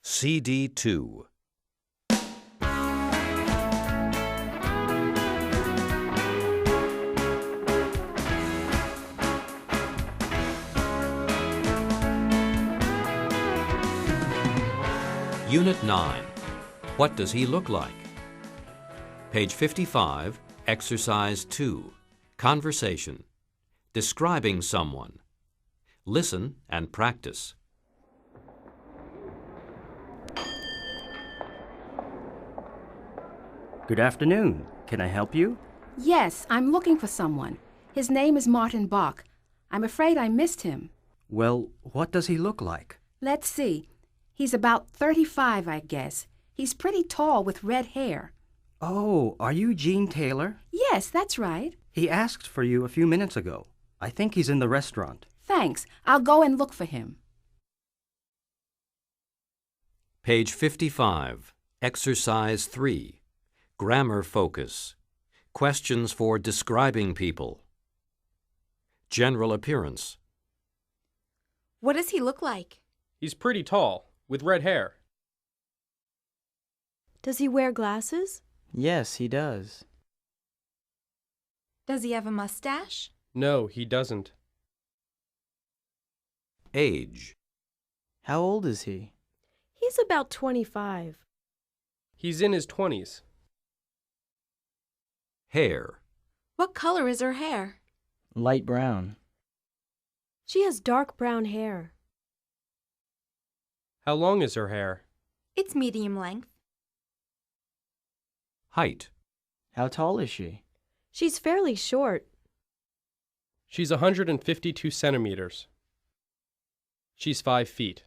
CD 2. Unit 9. What does he look like? Page 55, Exercise 2. Conversation. Describing someone. Listen and practice. Good afternoon. Can I help you? Yes, I'm looking for someone. His name is Martin Bach. I'm afraid I missed him. Well, what does he look like? Let's see. He's about 35, I guess. He's pretty tall with red hair. Oh, are you Gene Taylor? Yes, that's right. He asked for you a few minutes ago. I think he's in the restaurant. Thanks. I'll go and look for him. Page 55, Exercise 3. Grammar focus. Questions for describing people. General appearance. What does he look like? He's pretty tall, with red hair. Does he wear glasses? Yes, he does. Does he have a mustache? No, he doesn't. Age. How old is he? He's about 25. He's in his 20s. Hair. What color is her hair? Light brown. She has dark brown hair. How long is her hair? It's medium length. Height. How tall is she? She's fairly short. She's 152 centimeters. She's 5 feet.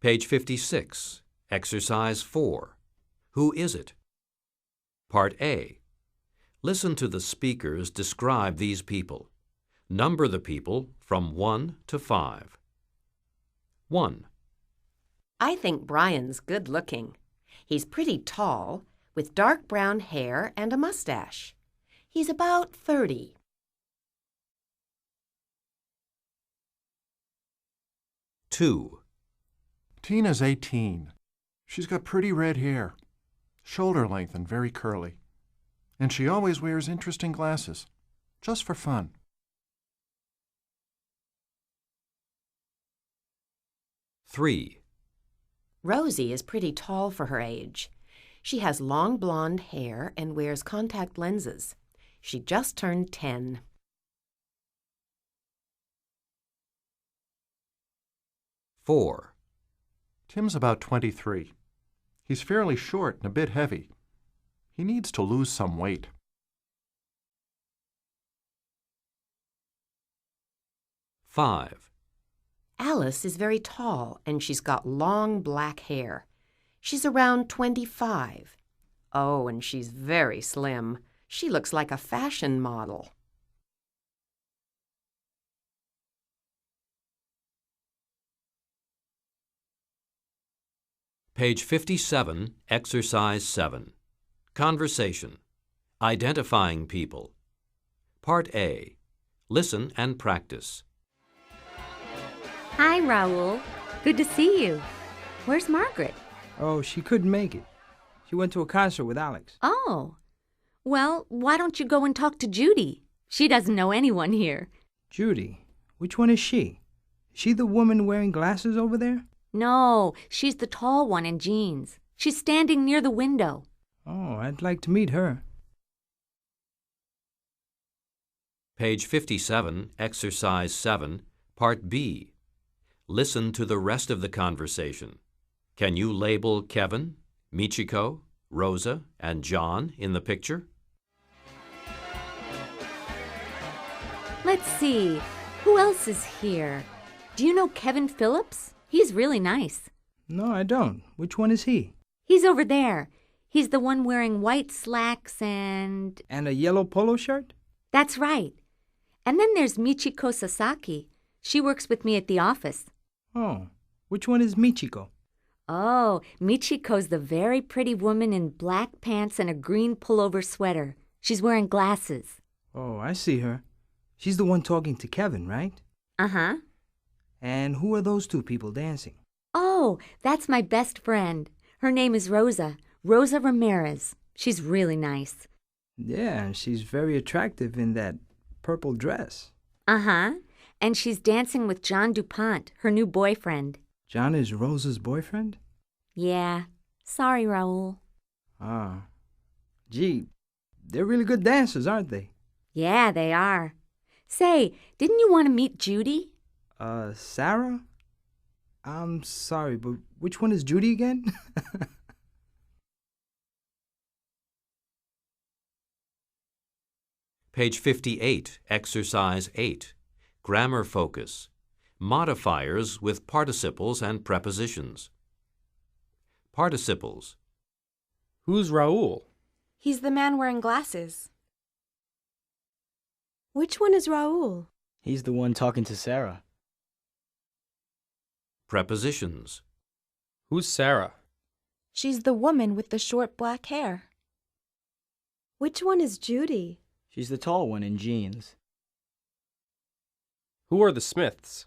Page 56, Exercise 4. Who is it? Part A. Listen to the speakers describe these people. Number the people from 1 to 5. 1. I think Brian's good-looking. He's pretty tall, with dark brown hair and a mustache. He's about 30. 2. Tina's 18. She's got pretty red hair, shoulder length and very curly. And she always wears interesting glasses, just for fun. 3. Rosie is pretty tall for her age. She has long blonde hair and wears contact lenses. She just turned 10. 4. Tim's about 23. He's fairly short and a bit heavy. He needs to lose some weight. 5. Alice is very tall and she's got long black hair. She's around 25. Oh, and she's very slim. She looks like a fashion model. Page 57, Exercise 7. Conversation. Identifying people. Part A. Listen and practice. Hi, Raul. Good to see you. Where's Margaret? Oh, she couldn't make it. She went to a concert with Alex. Oh. Well, why don't you go and talk to Judy? She doesn't know anyone here. Judy? Which one is she? Is she the woman wearing glasses over there? No, she's the tall one in jeans. She's standing near the window. Oh, I'd like to meet her. Page 57, Exercise 7, Part B. Listen to the rest of the conversation. Can you label Kevin, Michiko, Rosa, and John in the picture? Let's see. Who else is here? Do you know Kevin Phillips? He's really nice. No, I don't. Which one is he? He's over there. He's the one wearing white slacks and... And a yellow polo shirt? That's right. And then there's Michiko Sasaki. She works with me at the office. Oh, which one is Michiko? Oh, Michiko's the very pretty woman in black pants and a green pullover sweater. She's wearing glasses. Oh, I see her. She's the one talking to Kevin, right? Uh-huh. And who are those two people dancing? Oh, that's my best friend. Her name is Rosa. Rosa Ramirez. She's really nice. Yeah, and she's very attractive in that purple dress. Uh-huh. And she's dancing with John DuPont, her new boyfriend. John is Rosa's boyfriend? Yeah. Sorry, Raul. Ah. Gee, they're really good dancers, aren't they? Yeah, they are. Say, didn't you want to meet Judy? Sarah? I'm sorry, but which one is Judy again? Page 58, Exercise 8. Grammar focus. Modifiers with participles and prepositions. Participles. Who's Raul? He's the man wearing glasses. Which one is Raul? He's the one talking to Sarah. Prepositions. Who's Sarah? She's the woman with the short black hair. Which one is Judy? She's the tall one in jeans. Who are the Smiths?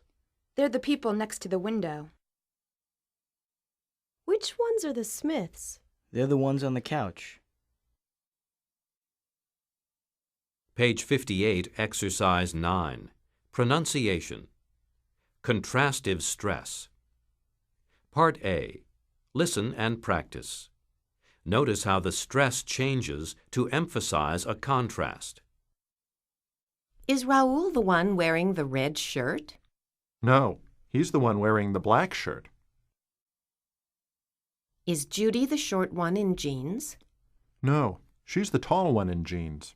They're the people next to the window. Which ones are the Smiths? They're the ones on the couch. Page 58, Exercise 9. Pronunciation. Contrastive stress. Part A. Listen and practice. Notice how the stress changes to emphasize a contrast. Is Raul the one wearing the red shirt? No, he's the one wearing the black shirt. Is Judy the short one in jeans? No, she's the tall one in jeans.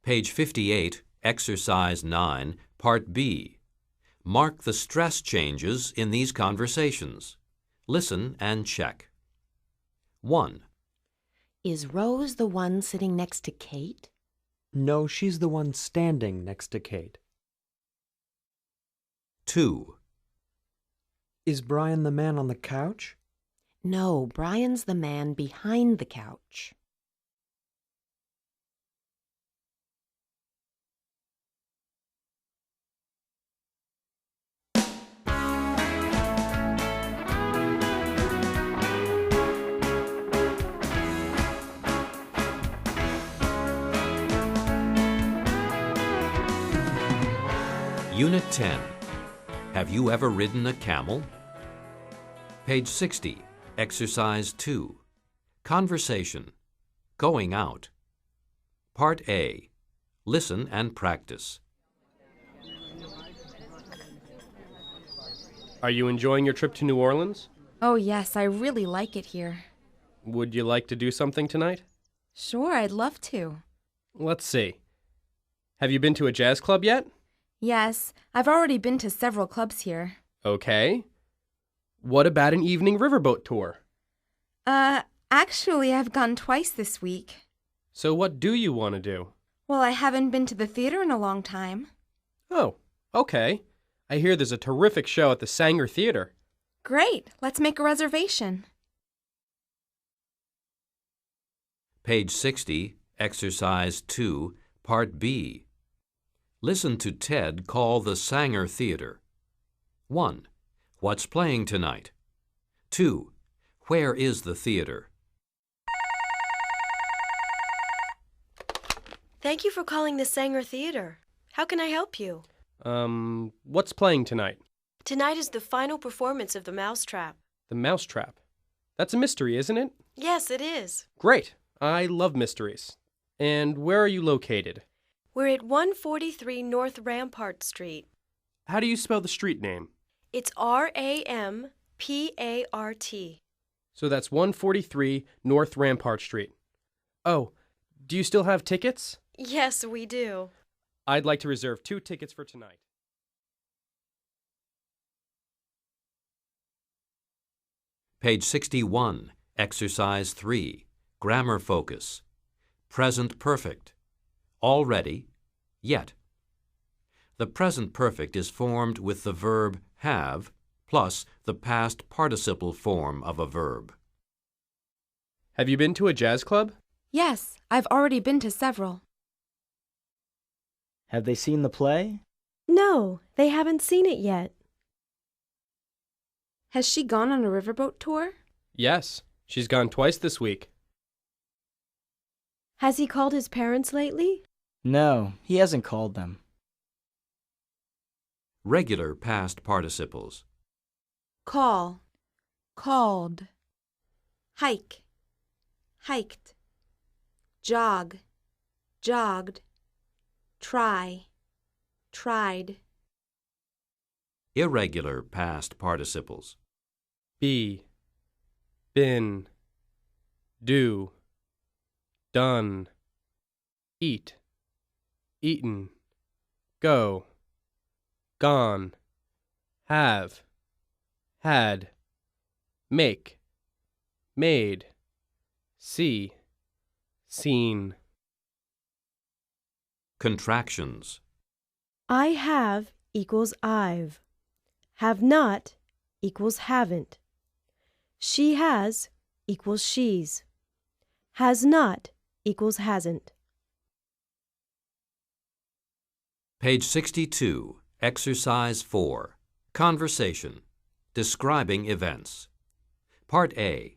Page 58, Exercise 9, Part B. Mark the stress changes in these conversations. Listen and check. 1. Is Rose the one sitting next to Kate? No, she's the one standing next to Kate. 2. Is Brian the man on the couch? No, Brian's the man behind the couch. 2. Unit 10. Have you ever ridden a camel? Page 60, Exercise 2. Conversation. Going out. Part A. Listen and practice. Are you enjoying your trip to New Orleans? Oh, yes, I really like it here. Would you like to do something tonight? Sure, I'd love to. Let's see. Have you been to a jazz club yet? Yes, I've already been to several clubs here. Okay. What about an evening riverboat tour? Actually, I've gone twice this week. So what do you want to do? Well, I haven't been to the theater in a long time. Oh, okay. I hear there's a terrific show at the Sanger Theater. Great, let's make a reservation. Page 60, Exercise 2, Part B. Listen to Ted call the Sanger Theater. 1. What's playing tonight? 2. Where is the theater? Thank you for calling the Sanger Theater. How can I help you? What's playing tonight? Tonight is the final performance of The Mousetrap. The Mousetrap. That's a mystery, isn't it? Yes, it is. Great. I love mysteries. And where are you located? We're at 143 North Rampart Street. How do you spell the street name? It's Rampart. So that's 143 North Rampart Street. Oh, do you still have tickets? Yes, we do. I'd like to reserve 2 tickets for tonight. Page 61, Exercise 3, Grammar Focus. Present Perfect. Already, yet. The present perfect is formed with the verb have plus the past participle form of a verb. Have you been to a jazz club? Yes, I've already been to several. Have they seen the play? No, they haven't seen it yet. Has she gone on a riverboat tour? Yes, she's gone twice this week. Has he called his parents lately? No, he hasn't called them. Regular past participles. Call. Called. Hike. Hiked. Jog. Jogged. Try. Tried. Irregular past participles. Be. Been. Do. Done. Eat. Eaten. Go. Gone. Have. Had. Make. Made. See. Seen. Contractions. I have equals I've. Have not equals haven't. She has equals she's. Has not equals hasn't. Page 62, Exercise 4. Conversation. Describing events. Part A.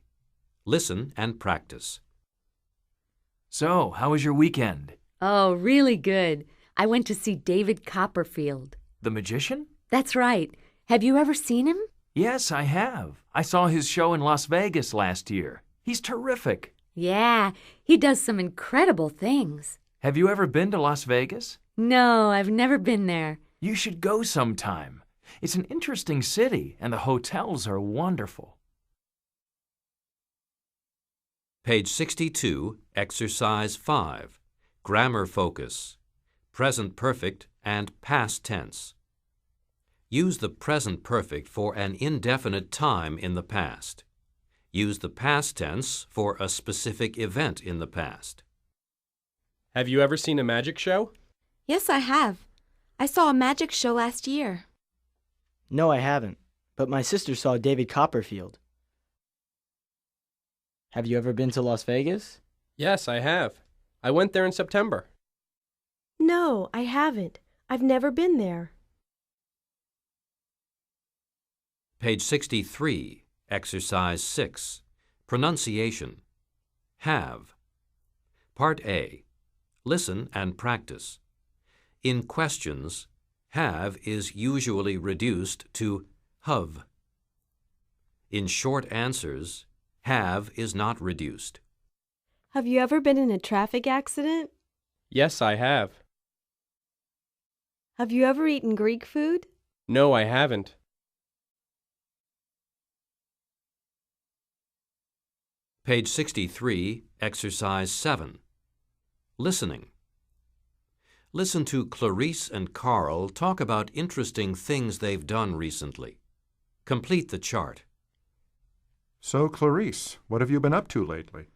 Listen and practice. So, how was your weekend? Oh, really good. I went to see David Copperfield. The magician? That's right. Have you ever seen him? Yes, I have. I saw his show in Las Vegas last year. He's terrific. Yeah, he does some incredible things. Have you ever been to Las Vegas? No, I've never been there. You should go sometime. It's an interesting city, and the hotels are wonderful. Page 62, Exercise 5. Grammar focus. Present perfect and past tense. Use the present perfect for an indefinite time in the past. Use the past tense for a specific event in the past. Have you ever seen a magic show? Yes, I have. I saw a magic show last year. No, I haven't. But my sister saw David Copperfield. Have you ever been to Las Vegas? Yes, I have. I went there in September. No, I haven't. I've never been there. Page 63, Exercise 6. Pronunciation. Have. Part A. Listen and practice. In questions, have is usually reduced to have. In short answers, have is not reduced. Have you ever been in a traffic accident? Yes, I have. Have you ever eaten Greek food? No, I haven't. Page 63, Exercise 7. Listening. Listen to Clarice and Carl talk about interesting things they've done recently. Complete the chart. So, Clarice, what have you been up to lately?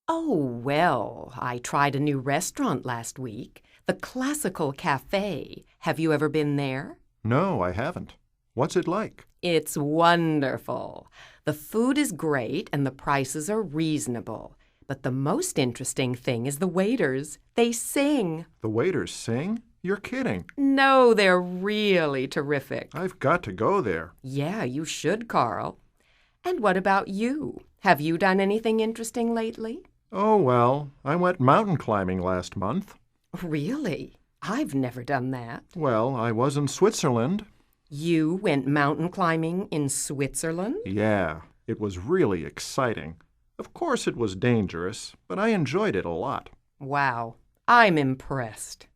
Oh, well, I tried a new restaurant last week, the Classical Cafe. Have you ever been there? No, I haven't. What's it like? It's wonderful. The food is great and the prices are reasonable. But the most interesting thing is the waiters. They sing. The waiters sing? You're kidding. No, they're really terrific. I've got to go there. Yeah, you should, Carl. And what about you? Have you done anything interesting lately? Oh, well, I went mountain climbing last month. Really? I've never done that. Well, I was in Switzerland. You went mountain climbing in Switzerland? Yeah, it was really exciting. Of course it was dangerous, but I enjoyed it a lot. Wow, I'm impressed.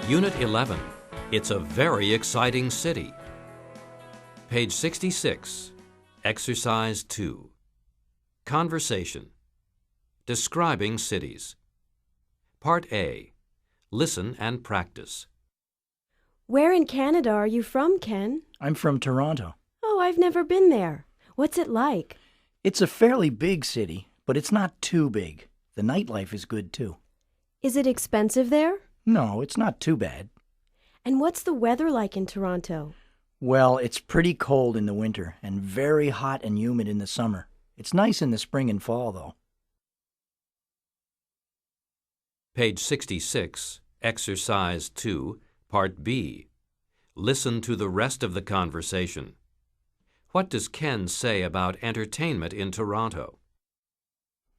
Unit 11. It's a very exciting city. Page 66. Exercise 2. Conversation. Describing cities. Part A. Listen and practice. Where in Canada are you from, Ken? I'm from Toronto. Oh, I've never been there. What's it like? It's a fairly big city, but it's not too big. The nightlife is good, too. Is it expensive there? No, it's not too bad. And what's the weather like in Toronto? Well, it's pretty cold in the winter and very hot and humid in the summer. It's nice in the spring and fall, though. Page 66, Exercise 2, Part B. Listen to the rest of the conversation. What does Ken say about entertainment in Toronto?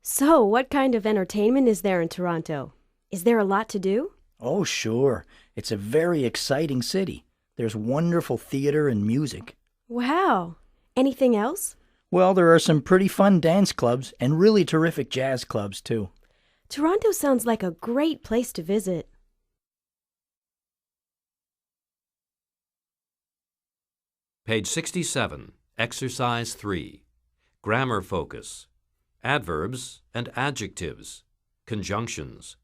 So, what kind of entertainment is there in Toronto? Is there a lot to do? Oh, sure. It's a very exciting city. There's wonderful theater and music. Wow. Anything else? Well, there are some pretty fun dance clubs and really terrific jazz clubs, too. Toronto sounds like a great place to visit. Page 67, Exercise 3. Grammar focus. Adverbs and adjectives. Conjunctions.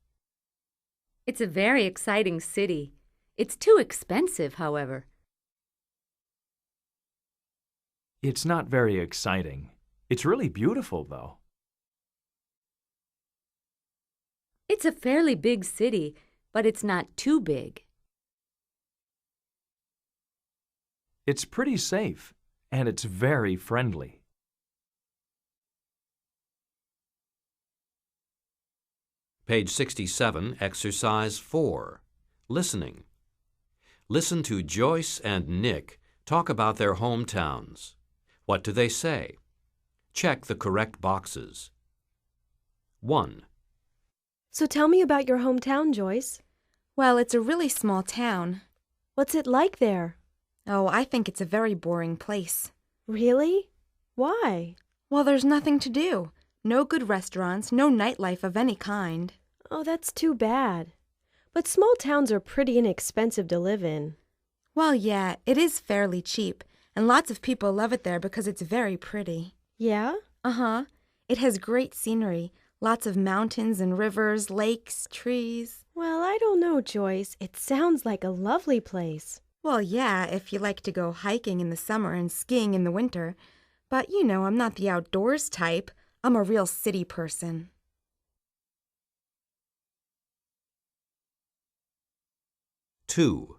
It's a very exciting city. It's too expensive, however. It's not very exciting. It's really beautiful, though. It's a fairly big city, but it's not too big. It's pretty safe, and it's very friendly. Page 67, Exercise 4. Listening. Listen to Joyce and Nick talk about their hometowns. What do they say? Check the correct boxes. 1. So tell me about your hometown, Joyce. Well, it's a really small town. What's it like there? Oh, I think it's a very boring place. Really? Why? Well, there's nothing to do. No good restaurants, no nightlife of any kind. Oh, that's too bad. But small towns are pretty inexpensive to live in. Well, yeah, it is fairly cheap, and lots of people love it there because it's very pretty. Yeah? Uh-huh. It has great scenery, lots of mountains and rivers, lakes, trees. Well, I don't know, Joyce. It sounds like a lovely place. Well, yeah, if you like to go hiking in the summer and skiing in the winter. But, you know, I'm not the outdoors type. I'm a real city person. Two.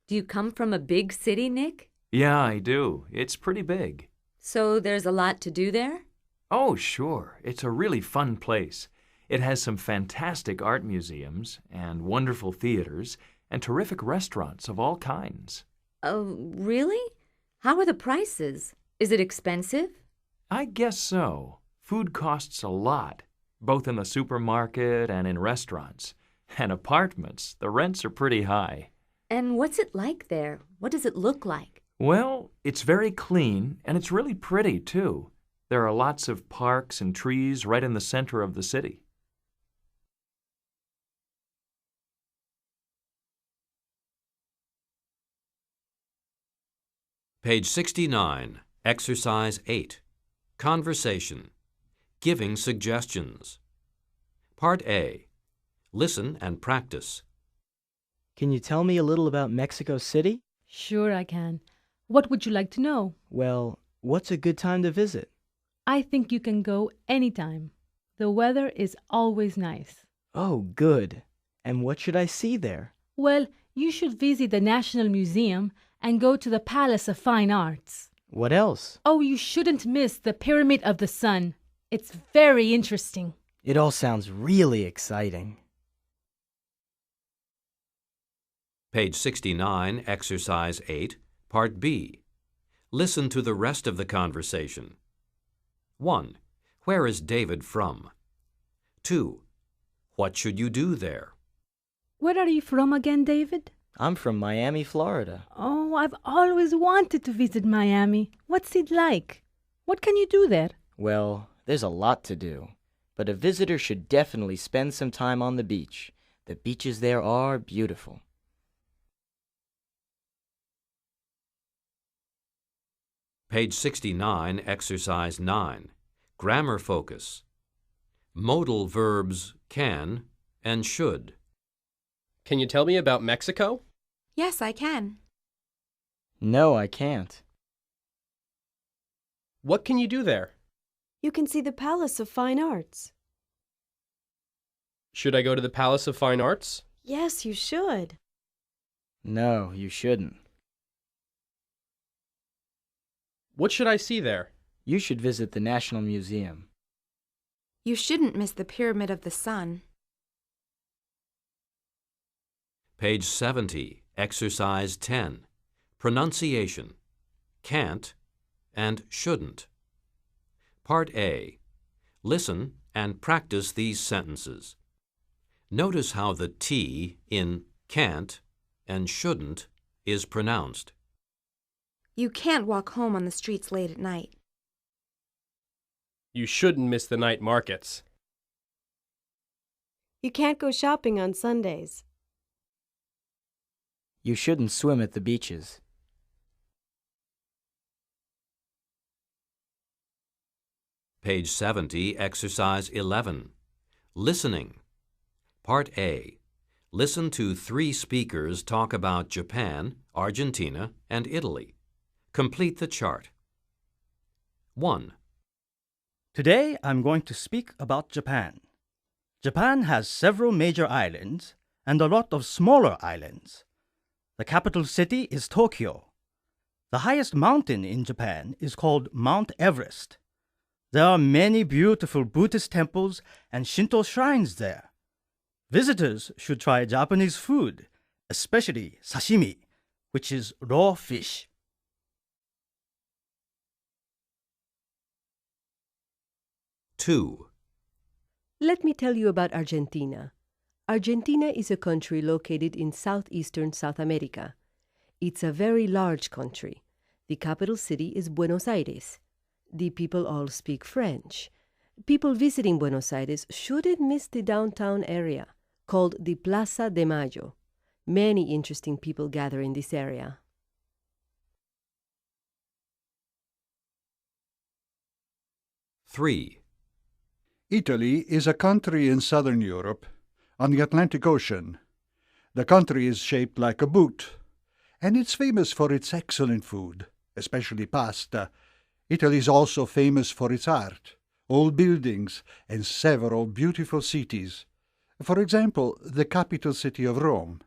Do you come from a big city, Nick? Yeah, I do. It's pretty big. So there's a lot to do there? Oh, sure. It's a really fun place. It has some fantastic art museums and wonderful theaters and terrific restaurants of all kinds. Oh, really? How are the prices? Is it expensive? I guess so. Food costs a lot, both in the supermarket and in restaurants. And apartments, the rents are pretty high. And what's it like there? What does it look like? Well, it's very clean, and it's really pretty, too. There are lots of parks and trees right in the center of the city. Page 69, Exercise 8. Conversation. Giving suggestions. Part A. Listen and practice. Can you tell me a little about Mexico City? Sure I can. What would you like to know? Well, what's a good time to visit? I think you can go anytime. The weather is always nice. Oh, good. And what should I see there? Well, you should visit the National Museum and go to the Palace of Fine Arts. What else? Oh, you shouldn't miss the Pyramid of the Sun. It's very interesting. It all sounds really exciting. Page 69, Exercise 8, Part B. Listen to the rest of the conversation. 1. Where is David from? 2. What should you do there? Where are you from again, David? I'm from Miami, Florida. Oh, I've always wanted to visit Miami. What's it like? What can you do there? Well, there's a lot to do. But a visitor should definitely spend some time on the beach. The beaches there are beautiful. Page 69, Exercise 9. Grammar focus. Modal verbs can and should. Can you tell me about Mexico? Yes, I can. No, I can't. What can you do there? You can see the Palace of Fine Arts. Should I go to the Palace of Fine Arts? Yes, you should. No, you shouldn't. What should I see there? You should visit the National Museum. You shouldn't miss the Pyramid of the Sun. Page 70, Exercise 10. Pronunciation. Can't and shouldn't. Part A. Listen and practice these sentences. Notice how the T in can't and shouldn't is pronounced. You can't walk home on the streets late at night. You shouldn't miss the night markets. You can't go shopping on Sundays. You shouldn't swim at the beaches. Page 70, Exercise 11. Listening. Part A. Listen to 3 speakers talk about Japan, Argentina, and Italy. Complete the chart. 1. Today I'm going to speak about Japan. Japan has several major islands and a lot of smaller islands. The capital city is Tokyo. The highest mountain in Japan is called Mount Everest. There are many beautiful Buddhist temples and Shinto shrines there. Visitors should try Japanese food, especially sashimi, which is raw fish. 2. Let me tell you about Argentina. Argentina is a country located in southeastern South America. It's a very large country. The capital city is Buenos Aires. The people all speak French. People visiting Buenos Aires shouldn't miss the downtown area, called the Plaza de Mayo. Many interesting people gather in this area. 3. Italy is a country in southern Europe, on the Atlantic Ocean. The country is shaped like a boot, and it's famous for its excellent food, especially pasta. Italy is also famous for its art, old buildings, and several beautiful cities. For example, the capital city of Rome.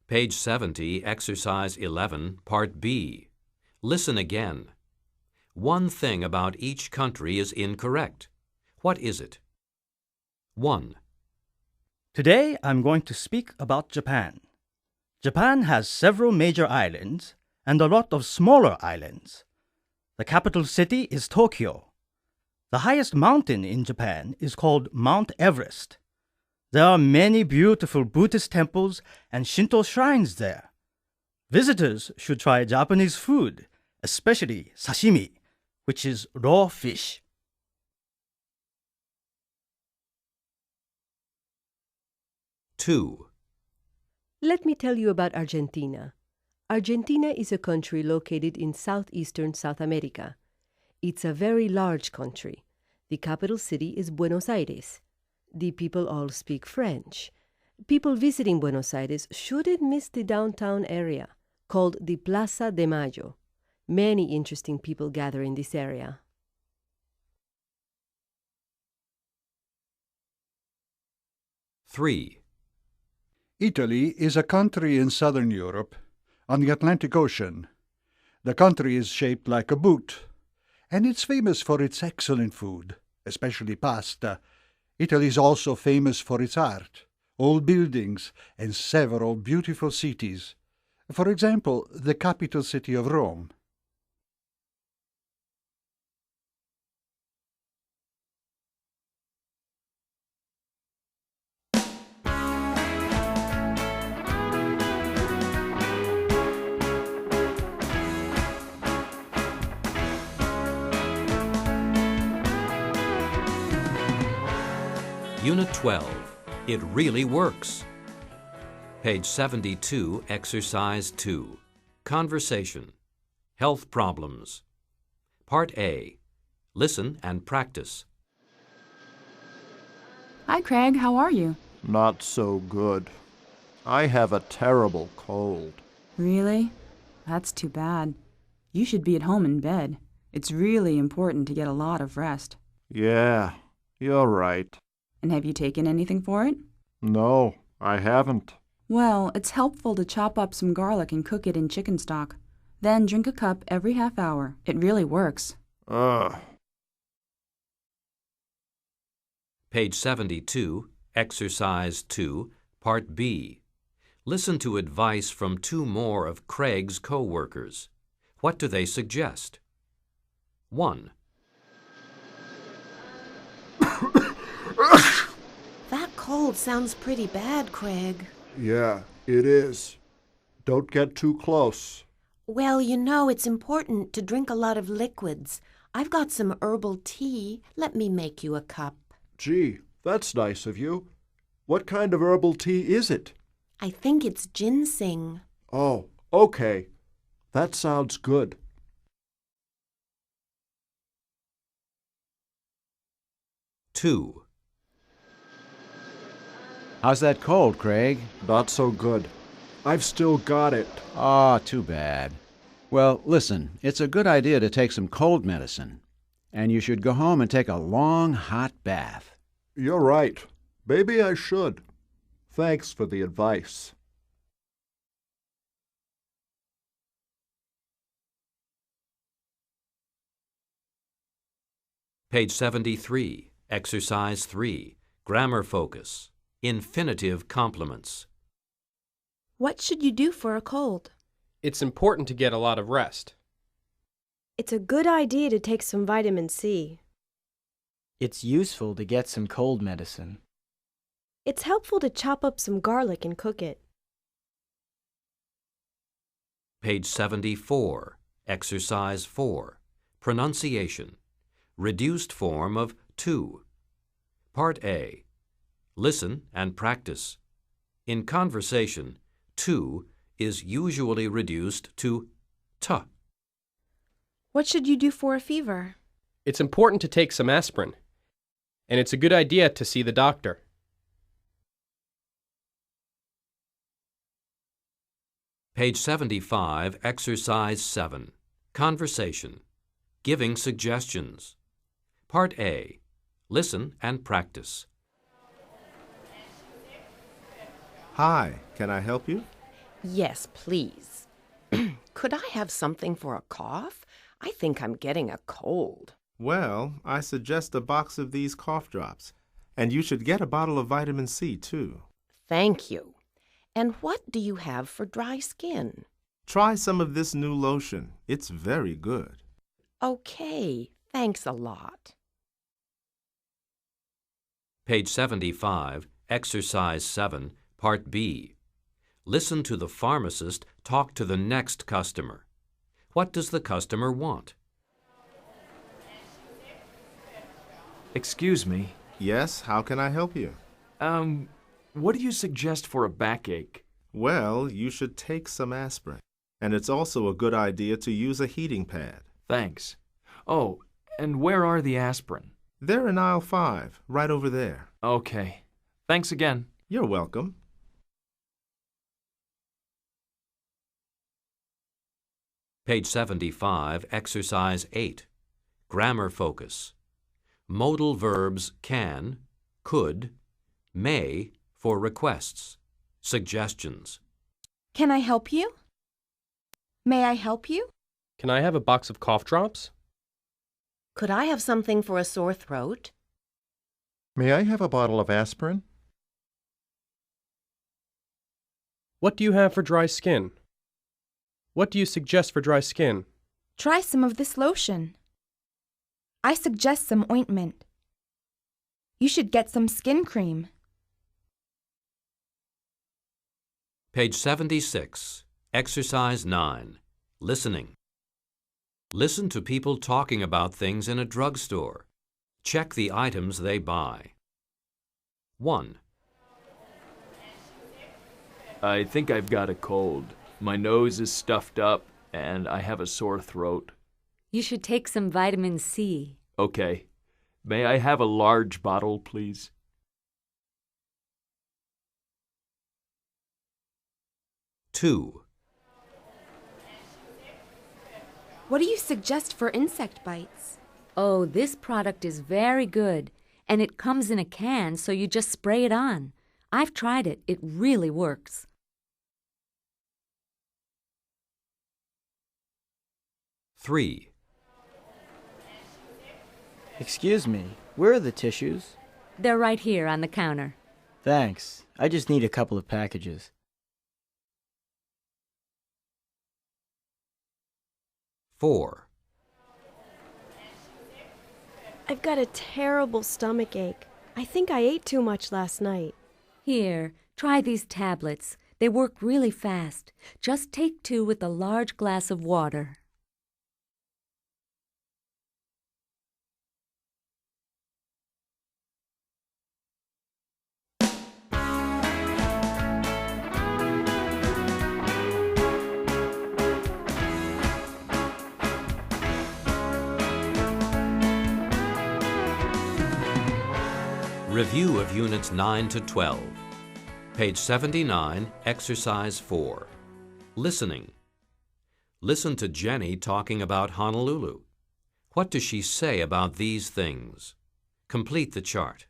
Page 70, Exercise 11, Part B. Listen again. One thing about each country is incorrect. What is it? 1. Today I'm going to speak about Japan. Japan has several major islands and a lot of smaller islands. The capital city is Tokyo. The highest mountain in Japan is called Mount Everest. There are many beautiful Buddhist temples and Shinto shrines there. Visitors should try Japanese food, especially sashimi, which is raw fish. 2. Let me tell you about Argentina. Argentina is a country located in southeastern South America. It's a very large country. The capital city is Buenos Aires. The people all speak French. People visiting Buenos Aires shouldn't miss the downtown area, called the Plaza de Mayo. Many interesting people gather in this area. 3. Italy is a country in southern Europe, on the Atlantic Ocean. The country is shaped like a boot, and it's famous for its excellent food, especially pasta. Italy is also famous for its art, old buildings, and several beautiful cities. For example, the capital city of Rome. Unit 12. It really works. Page 72, Exercise 2. Conversation. Health problems. Part A. Listen and practice. Hi, Craig. How are you? Not so good. I have a terrible cold. Really? That's too bad. You should be at home in bed. It's really important to get a lot of rest. Yeah, you're right. And have you taken anything for it? No, I haven't. Well, it's helpful to chop up some garlic and cook it in chicken stock. Then drink a cup every half hour. It really works. Ugh. Page 72, Exercise 2, Part B. Listen to advice from two more of Craig's co-workers. What do they suggest? 1. That cold sounds pretty bad, Craig. Yeah, it is. Don't get too close. Well, you know, it's important to drink a lot of liquids. I've got some herbal tea. Let me make you a cup. Gee, that's nice of you. What kind of herbal tea is it? I think it's ginseng. Oh, okay. That sounds good. Two. How's that cold, Craig? Not so good. I've still got it. Ah, too bad. Well, listen, it's a good idea to take some cold medicine. And you should go home and take a long, hot bath. You're right. Maybe I should. Thanks for the advice. Page 73, Exercise 3, Grammar Focus, Infinitive Complements. What should you do for a cold? It's important to get a lot of rest. It's a good idea to take some vitamin C. It's useful to get some cold medicine. It's helpful to chop up some garlic and cook it. Page 74, Exercise 4, Pronunciation, Reduced form of to. Part A. Listen and practice. In conversation, to is usually reduced to t. What should you do for a fever? It's important to take some aspirin. And it's a good idea to see the doctor. Page 75, Exercise 7, Conversation, Giving suggestions. Part A. Listen and practice. Hi, can I help you? Yes, please. Could I have something for a cough? I think I'm getting a cold. Well, I suggest a box of these cough drops. And you should get a bottle of vitamin C, too. Thank you. And what do you have for dry skin? Try some of this new lotion. It's very good. Okay, thanks a lot. Page 75, Exercise 7, Part B. Listen to the pharmacist talk to the next customer. What does the customer want? Excuse me. Yes, how can I help you? What do you suggest for a backache? Well, you should take some aspirin. And it's also a good idea to use a heating pad. Thanks. Oh, and where are the aspirin? They're in aisle 5, right over there. Okay. Thanks again. You're welcome. Page 75, Exercise 8, Grammar Focus. Modal verbs can, could, may for requests, suggestions. Can I help you? May I help you? Can I have a box of cough drops? Could I have something for a sore throat? May I have a bottle of aspirin? What do you have for dry skin? What do you suggest for dry skin? Try some of this lotion. I suggest some ointment. You should get some skin cream. Page 76, Exercise 9, Listening. Listen to people talking about things in a drugstore. Check the items they buy. 1. I think I've got a cold. My nose is stuffed up, and I have a sore throat. You should take some vitamin C. Okay. May I have a large bottle, please? 2. What do you suggest for insect bites? Oh, this product is very good, and it comes in a can, so you just spray it on. I've tried it. It really works. Three. Excuse me, where are the tissues? They're right here on the counter. Thanks. I just need a couple of packages. 4. I've got a terrible stomach ache. I think I ate too much last night. Here, try these tablets. They work really fast. Just take 2 with a large glass of water. Review of Units 9 to 12. Page 79, Exercise 4. Listening. Listen to Jenny talking about Honolulu. What does she say about these things? Complete the chart.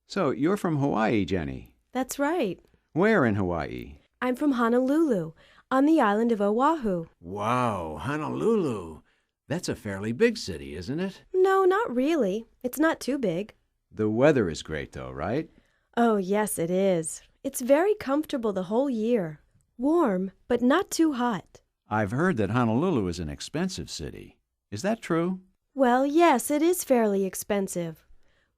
So, you're from Hawaii, Jenny. That's right. Where in Hawaii? I'm from Honolulu, on the island of Oahu. Wow, Honolulu. That's a fairly big city, isn't it? No, not really. It's not too big. The weather is great, though, right? Oh, yes, it is. It's very comfortable the whole year. Warm, but not too hot. I've heard that Honolulu is an expensive city. Is that true? Well, yes, it is fairly expensive.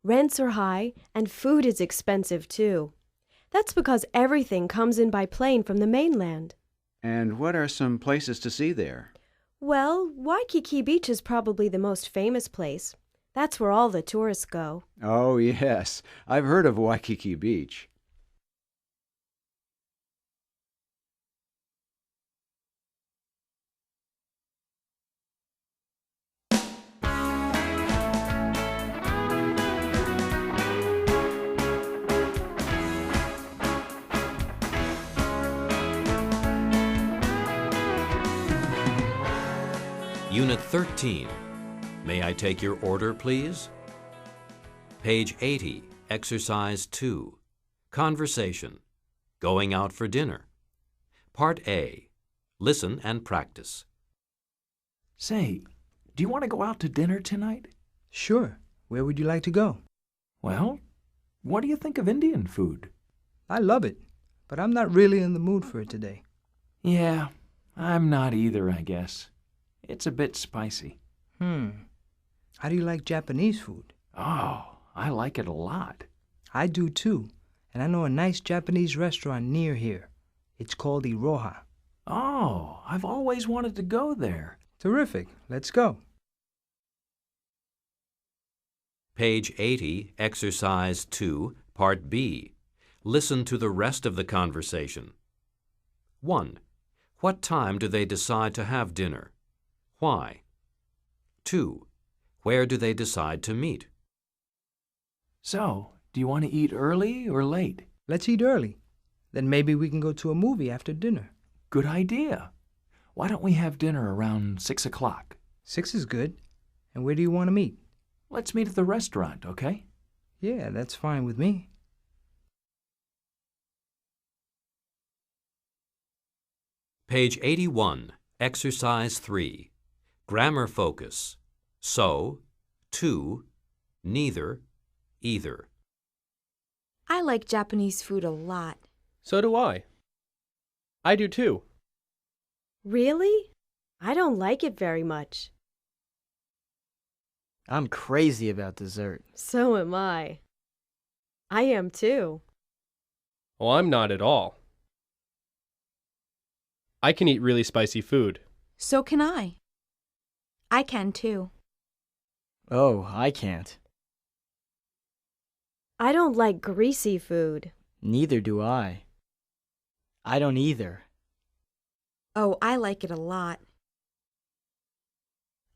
Rents are high, and food is expensive, too. That's because everything comes in by plane from the mainland. And what are some places to see there? Well, Waikiki Beach is probably the most famous place. That's where all the tourists go. Oh, yes. I've heard of Waikiki Beach. Unit 13. May I take your order, please? Page 80, Exercise 2. Conversation. Going out for dinner. Part A. Listen and practice. Say, do you want to go out to dinner tonight? Sure. Where would you like to go? Well, what do you think of Indian food? I love it, but I'm not really in the mood for it today. Yeah, I'm not either, I guess. It's a bit spicy. How do you like Japanese food? Oh, I like it a lot. I do too, and I know a nice Japanese restaurant near here. It's called Iroha. Oh, I've always wanted to go there. Terrific. Let's go. Page 80, Exercise 2, Part B. Listen to the rest of the conversation. 1. What time do they decide to have dinner? Why? 2. Where do they decide to meet? So, do you want to eat early or late? Let's eat early. Then maybe we can go to a movie after dinner. Good idea. Why don't we have dinner around 6 o'clock? 6 is good. And where do you want to meet? Let's meet at the restaurant, okay? Yeah, that's fine with me. Page 81, Exercise 3. Grammar focus. So, to, neither, either. I like Japanese food a lot. So do I. I do too. Really? I don't like it very much. I'm crazy about dessert. So am I. I am too. Well, I'm not at all. I can eat really spicy food. So can I. I can too. Oh, I can't. I don't like greasy food. Neither do I. I don't either. Oh, I like it a lot.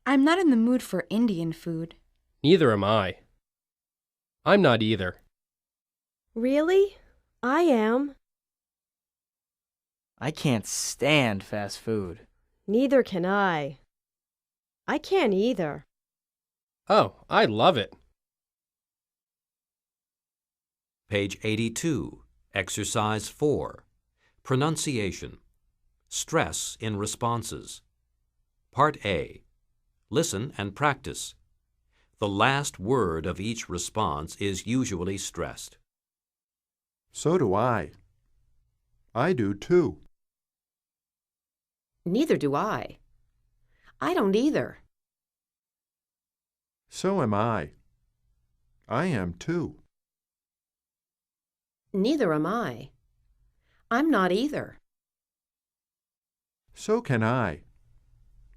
I'm not in the mood for Indian food. Neither am I. I'm not either. Really? I am. I can't stand fast food. Neither can I. I can't either. Oh, I love it. Page 82, Exercise 4. Pronunciation. Stress in responses. Part A. Listen and practice. The last word of each response is usually stressed. So do I. I do too. Neither do I. I don't either. So am I. I am too. Neither am I. I'm not either. So can I.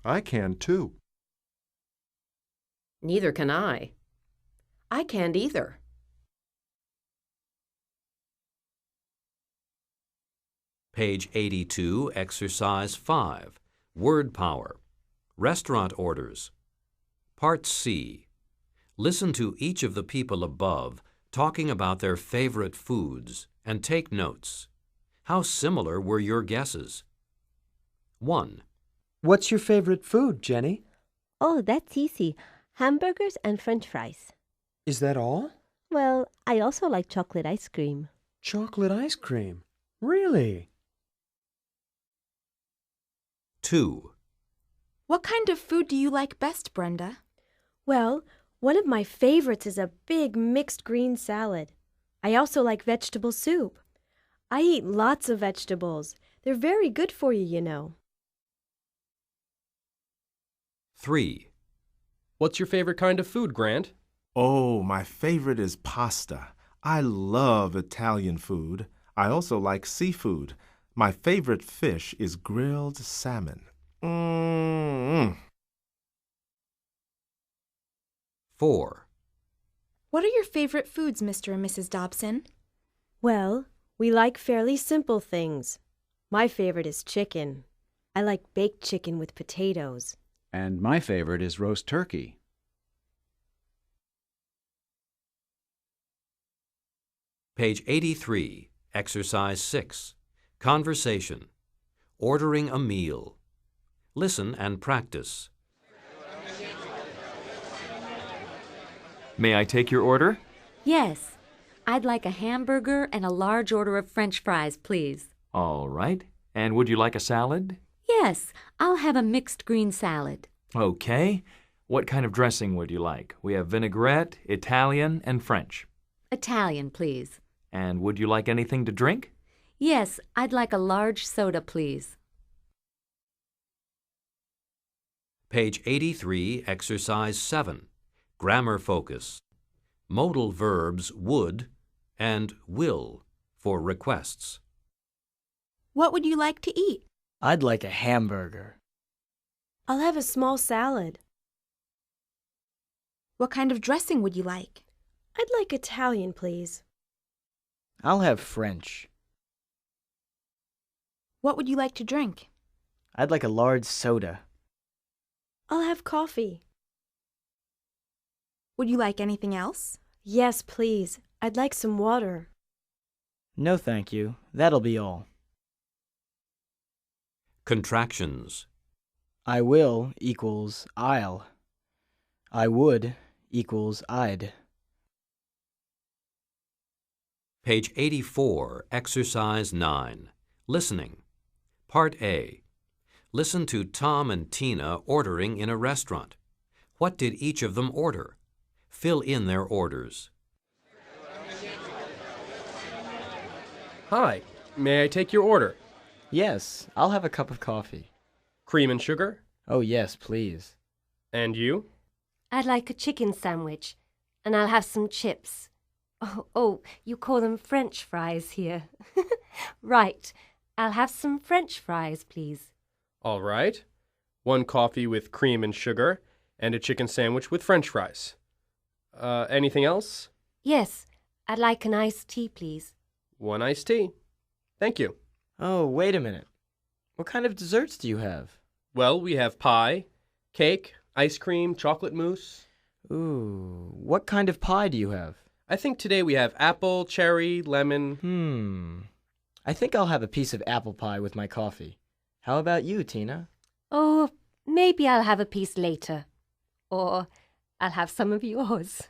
I can too. Neither can I. I can't either. Page 82, Exercise 5. Word Power. Restaurant orders. Part C. Listen to each of the people above talking about their favorite foods and take notes. How similar were your guesses? 1. What's your favorite food, Jenny? Oh, that's easy. Hamburgers and French fries. Is that all? Well, I also like chocolate ice cream. Chocolate ice cream? Really? 2. What kind of food do you like best, Brenda? Well, one of my favorites is a big mixed green salad. I also like vegetable soup. I eat lots of vegetables. They're very good for you, you know. 3. What's your favorite kind of food, Grant? Oh, my favorite is pasta. I love Italian food. I also like seafood. My favorite fish is grilled salmon. 4. What are your favorite foods, Mr. and Mrs. Dobson? Well, we like fairly simple things. My favorite is chicken. I like baked chicken with potatoes. And my favorite is roast turkey. Page 83, Exercise 6. Conversation. Ordering a meal. Listen and practice. May I take your order? Yes. I'd like a hamburger and a large order of French fries, please. All right. And would you like a salad? Yes, I'll have a mixed green salad. Okay. What kind of dressing would you like? We have vinaigrette, Italian, and French. Italian, please. And would you like anything to drink? Yes, I'd like a large soda, please. Page 83, Exercise 7. Grammar focus. Modal verbs would and will for requests. What would you like to eat? I'd like a hamburger. I'll have a small salad. What kind of dressing would you like? I'd like Italian, please. I'll have French. What would you like to drink? I'd like a large soda. I'll have coffee. Would you like anything else? Yes, please. I'd like some water. No, thank you. That'll be all. Contractions. I will equals I'll. I would equals I'd. Page 84, Exercise 9. Listening. Part A. Listen to Tom and Tina ordering in a restaurant. What did each of them order? Fill in their orders. Hi, may I take your order? Yes, I'll have a cup of coffee. Cream and sugar? Oh, yes, please. And you? I'd like a chicken sandwich, and I'll have some chips. Oh, you call them French fries here. Right, I'll have some French fries, please. All right. 1 coffee with cream and sugar, and a chicken sandwich with French fries. Anything else? Yes, I'd like an iced tea, please. 1 iced tea. Thank you. Oh, wait a minute. What kind of desserts do you have? Well, we have pie, cake, ice cream, chocolate mousse. Ooh, what kind of pie do you have? I think today we have apple, cherry, lemon. I think I'll have a piece of apple pie with my coffee. How about you, Tina? Oh, maybe I'll have a piece later. Or I'll have some of yours.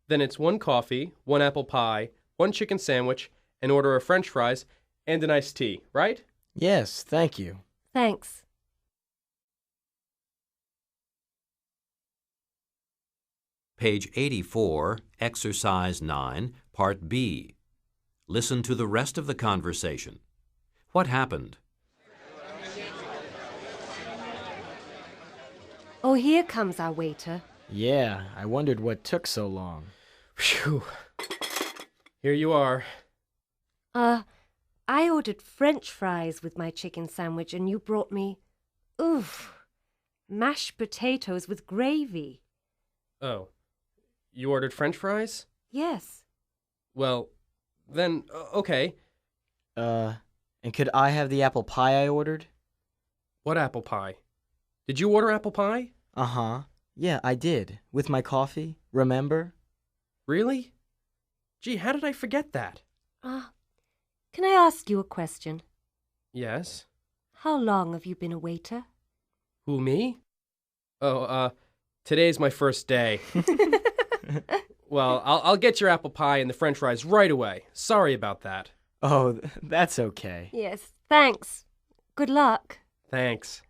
Then it's 1 coffee, 1 apple pie, 1 chicken sandwich, an order of French fries, and an iced tea, right? Yes, thank you. Thanks. Page 84, Exercise 9, Part B. Listen to the rest of the conversation. What happened? Oh, here comes our waiter. Yeah, I wondered what took so long. Phew. Here you are. I ordered French fries with my chicken sandwich, and you brought me, mashed potatoes with gravy. Oh, you ordered French fries? Yes. Well, then, okay. And could I have the apple pie I ordered? What apple pie? Did you order apple pie? Uh-huh. Yeah, I did. With my coffee, remember? Really? Gee, how did I forget that? Can I ask you a question? Yes. How long have you been a waiter? Who, me? Oh, today's my first day. Well, I'll get your apple pie and the French fries right away. Sorry about that. Oh, that's okay. Yes, thanks. Good luck. Thanks.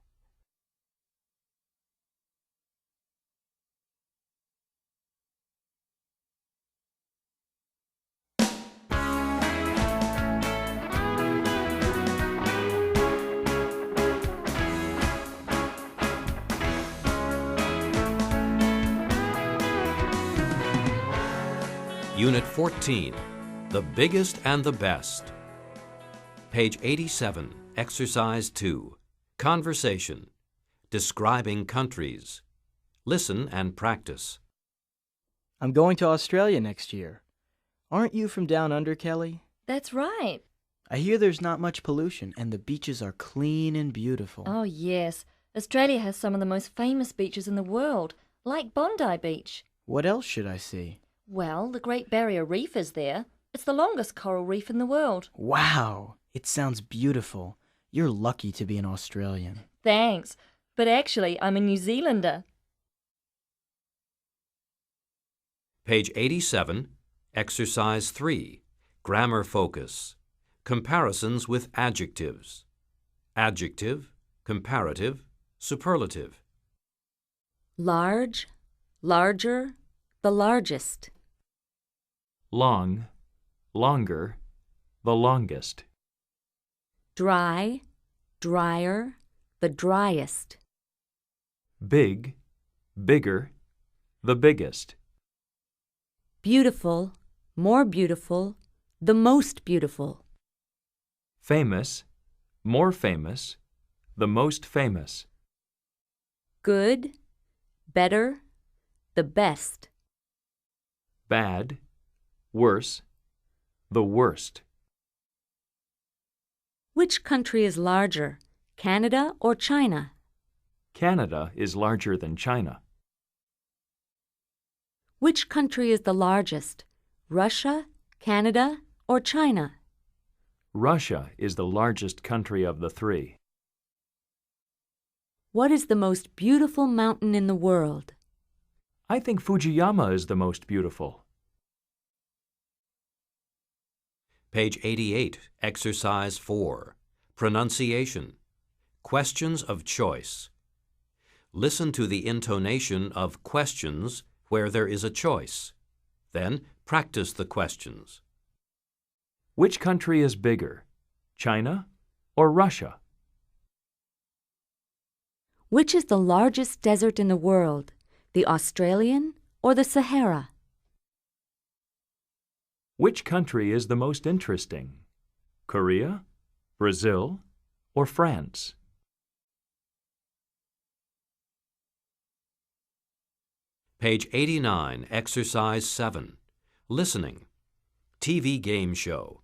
Unit 14, The Biggest and the Best. Page 87, Exercise 2, Conversation, Describing Countries. Listen and practice. I'm going to Australia next year. Aren't you from down under, Kelly? That's right. I hear there's not much pollution and the beaches are clean and beautiful. Oh, yes. Australia has some of the most famous beaches in the world, like Bondi Beach. What else should I see? Well, the Great Barrier Reef is there. It's the longest coral reef in the world. Wow! It sounds beautiful. You're lucky to be an Australian. Thanks. But actually, I'm a New Zealander. Page 87, Exercise 3, Grammar Focus. Comparisons with adjectives. Adjective, comparative, superlative. Large, larger, the largest. Long, longer, the longest. Dry, drier, the driest. Big, bigger, the biggest. Beautiful, more beautiful, the most beautiful. Famous, more famous, the most famous. Good, better, the best. Bad, worse, the worst. Which country is larger, Canada or China? Canada is larger than China. Which country is the largest, Russia, Canada, or China? Russia is the largest country of the three. What is the most beautiful mountain in the world? I think Fujiyama is the most beautiful. Page 88, Exercise 4, Pronunciation. Questions of choice. Listen to the intonation of questions where there is a choice. Then practice the questions. Which country is bigger, China or Russia? Which is the largest desert in the world, the Australian or the Sahara? Which country is the most interesting, Korea, Brazil, or France? Page 89, Exercise 7, Listening. TV game show.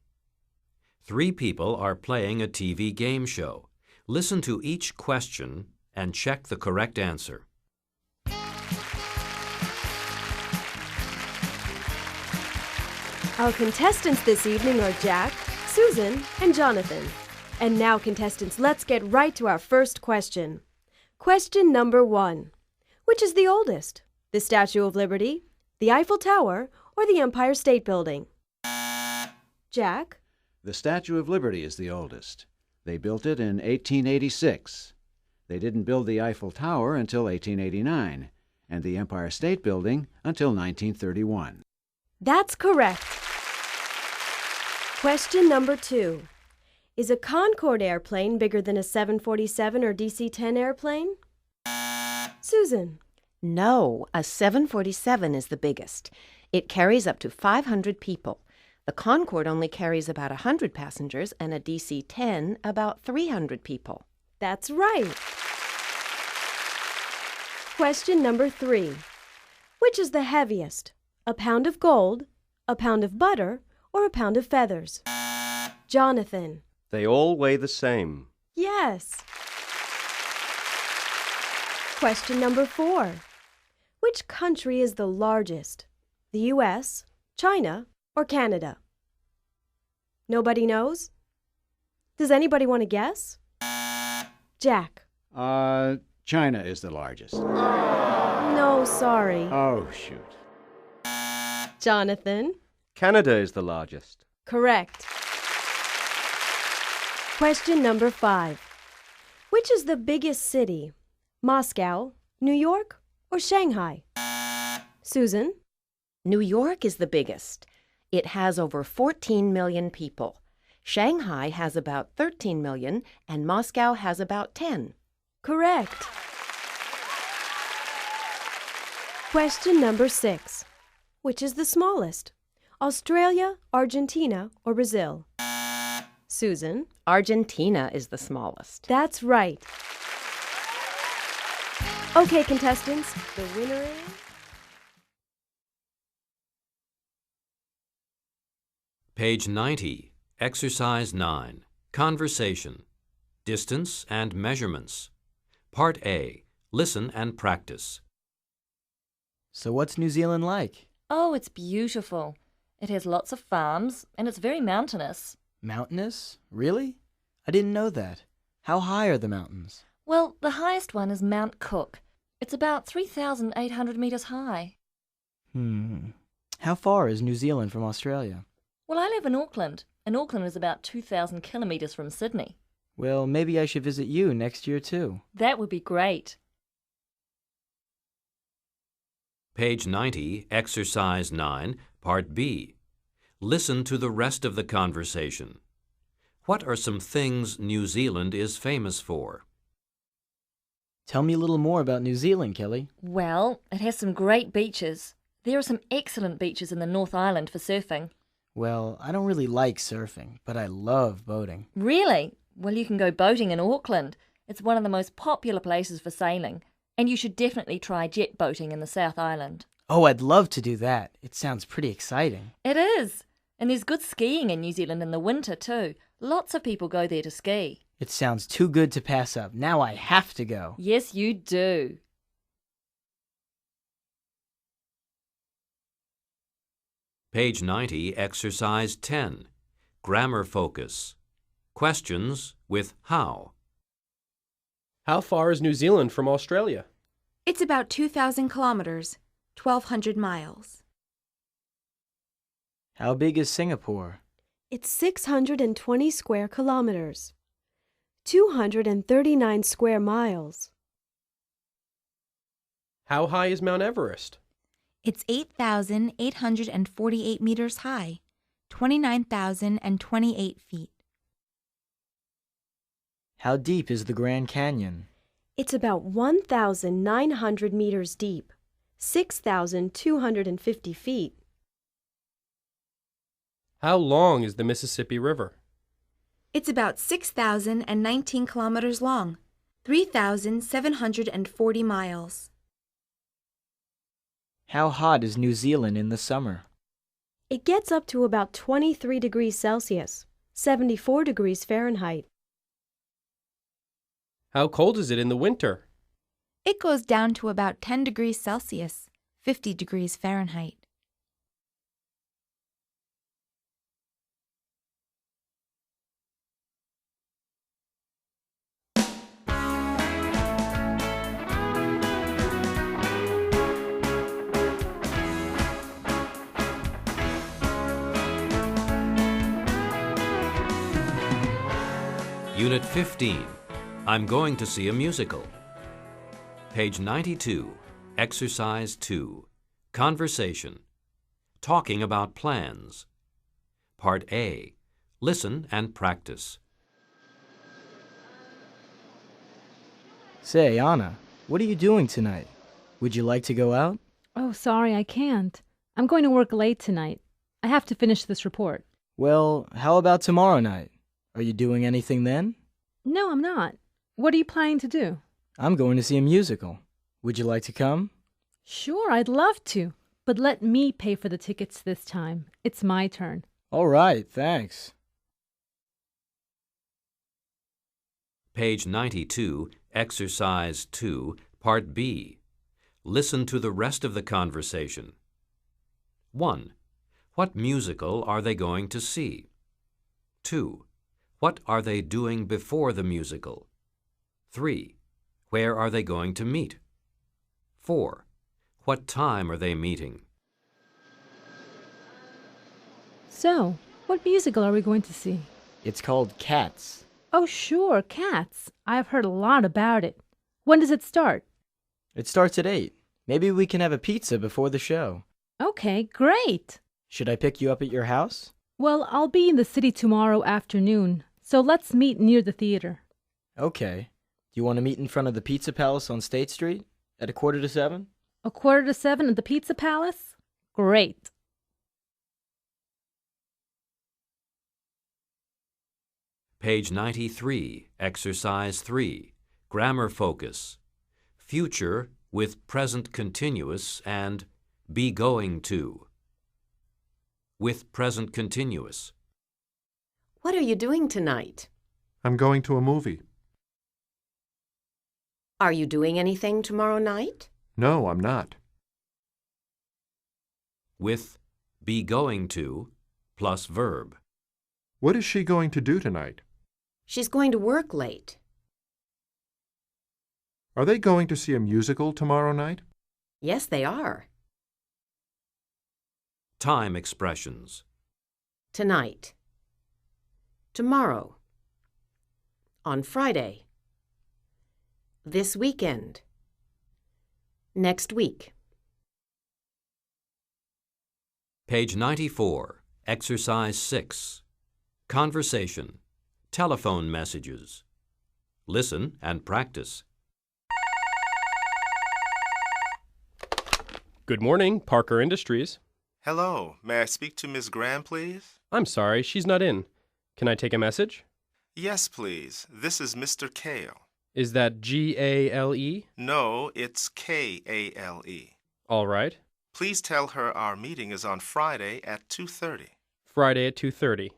3 people are playing a TV game show. Listen to each question and check the correct answer. Our contestants this evening are Jack, Susan, and Jonathan. And now, contestants, let's get right to our first question. Question number 1. Which is the oldest? The Statue of Liberty, the Eiffel Tower, or the Empire State Building? Jack? The Statue of Liberty is the oldest. They built it in 1886. They didn't build the Eiffel Tower until 1889, and the Empire State Building until 1931. That's correct. Question number 2. Is a Concorde airplane bigger than a 747 or DC-10 airplane? Susan? No, a 747 is the biggest. It carries up to 500 people. The Concorde only carries about 100 passengers and a DC-10 about 300 people. That's right. Question number 3. Which is the heaviest? A pound of gold, a pound of butter, or a pound of feathers? Jonathan? They all weigh the same. Yes. Question number 4. Which country is the largest? The U.S., China, or Canada? Nobody knows? Does anybody want to guess? Jack? China is the largest. No, sorry. Oh, shoot. Jonathan? Canada is the largest. Correct. Question number 5. Which is the biggest city? Moscow, New York, or Shanghai? Susan? New York is the biggest. It has over 14 million people. Shanghai has about 13 million, and Moscow has about 10. Correct. Question number 6. Which is the smallest? Australia, Argentina, or Brazil? Susan? Argentina is the smallest. That's right. Okay, contestants, the winner is... Page 90, Exercise 9, Conversation, Distance and Measurements. Part A, Listen and Practice. So what's New Zealand like? Oh, it's beautiful. It has lots of farms, and it's very mountainous. Mountainous? Really? I didn't know that. How high are the mountains? Well, the highest one is Mount Cook. It's about 3,800 metres high. How far is New Zealand from Australia? Well, I live in Auckland, and Auckland is about 2,000 kilometres from Sydney. Well, maybe I should visit you next year too. That would be great. Page 90, Exercise 9, Part B. Listen to the rest of the conversation. What are some things New Zealand is famous for? Tell me a little more about New Zealand, Kelly. Well, it has some great beaches. There are some excellent beaches in the North Island for surfing. Well, I don't really like surfing, but I love boating. Really? Well, you can go boating in Auckland. It's one of the most popular places for sailing. And you should definitely try jet boating in the South Island. Oh, I'd love to do that. It sounds pretty exciting. It is. And there's good skiing in New Zealand in the winter too. Lots of people go there to ski. It sounds too good to pass up. Now I have to go. Yes, you do. Page 90, Exercise 10. Grammar Focus. Questions with how. How far is New Zealand from Australia? It's about 2,000 kilometers, 1,200 miles. How big is Singapore? It's 620 square kilometers, 239 square miles. How high is Mount Everest? It's 8,848 meters high, 29,028 feet. How deep is the Grand Canyon? It's about 1,900 meters deep, 6,250 feet. How long is the Mississippi River? It's about 6,019 kilometers long, 3,740 miles. How hot is New Zealand in the summer? It gets up to about 23 degrees Celsius, 74 degrees Fahrenheit. How cold is it in the winter? It goes down to about 10 degrees Celsius, 50 degrees Fahrenheit. Unit 15. I'm going to see a musical. Page 92. Exercise 2. Conversation. Talking about plans. Part A. Listen and practice. Say, Anna, what are you doing tonight? Would you like to go out? Oh, sorry, I can't. I'm going to work late tonight. I have to finish this report. Well, how about tomorrow night? Are you doing anything then? No, I'm not. What are you planning to do? I'm going to see a musical. Would you like to come? Sure, I'd love to. But let me pay for the tickets this time. It's my turn. All right, thanks. Page 92, Exercise 2, Part B. Listen to the rest of the conversation. 1. What musical are they going to see? 2. What are they doing before the musical? 3. Where are they going to meet? 4. What time are they meeting? So, what musical are we going to see? It's called Cats. Oh, sure, Cats. I've heard a lot about it. When does it start? It starts at 8. Maybe we can have a pizza before the show. Okay, great. Should I pick you up at your house? Well, I'll be in the city tomorrow afternoon, so let's meet near the theater. Okay. Do you want to meet in front of the Pizza Palace on State Street at 6:45? 6:45 at the Pizza Palace? Great. Page 93, Exercise 3, Grammar Focus. Future with present continuous and be going to. With present continuous. What are you doing tonight? I'm going to a movie. Are you doing anything tomorrow night? No, I'm not. With be going to plus verb. What is she going to do tonight? She's going to work late. Are they going to see a musical tomorrow night? Yes, they are. Time expressions. Tonight. Tomorrow. On Friday. This weekend. Next week. Page 94, Exercise 6. Conversation. Telephone messages. Listen and practice. Good morning, Parker Industries. Hello, may I speak to Miss Graham, please? I'm sorry, she's not in. Can I take a message? Yes, please. This is Mr. Kale. Is that G-A-L-E? No, it's K-A-L-E. All right. Please tell her our meeting is on Friday at 2:30. Friday at 2:30.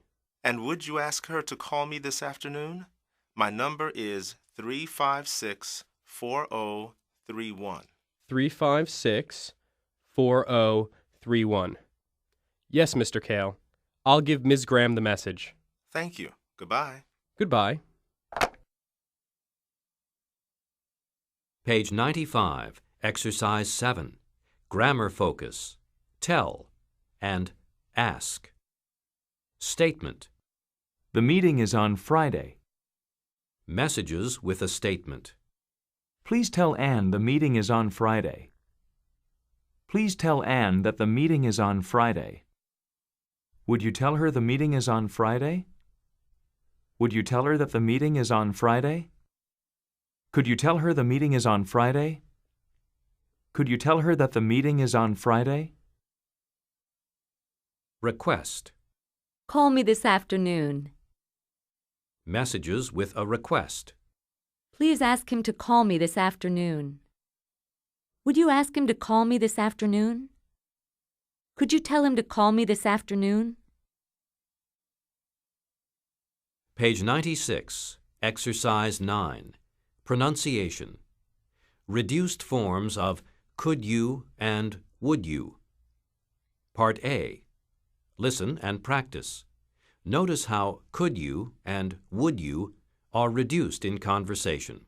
And would you ask her to call me this afternoon? My number is 356-4031. 356-4031. Yes, Mr. Kale. I'll give Ms. Graham the message. Thank you. Goodbye. Goodbye. Page 95, Exercise 7. Grammar focus. Tell and ask. Statement. The meeting is on Friday. Messages with a statement. Please tell Anne the meeting is on Friday. Please tell Anne that the meeting is on Friday. Would you tell her the meeting is on Friday? Would you tell her that the meeting is on Friday? Could you tell her the meeting is on Friday? Could you tell her that the meeting is on Friday? Request. Call me this afternoon. Messages with a request. Please ask him to call me this afternoon. Would you ask him to call me this afternoon? Could you tell him to call me this afternoon? Page 96, Exercise 9. Pronunciation. Reduced forms of could you and would you. Part A. Listen and practice. Notice how could you and would you are reduced in conversation.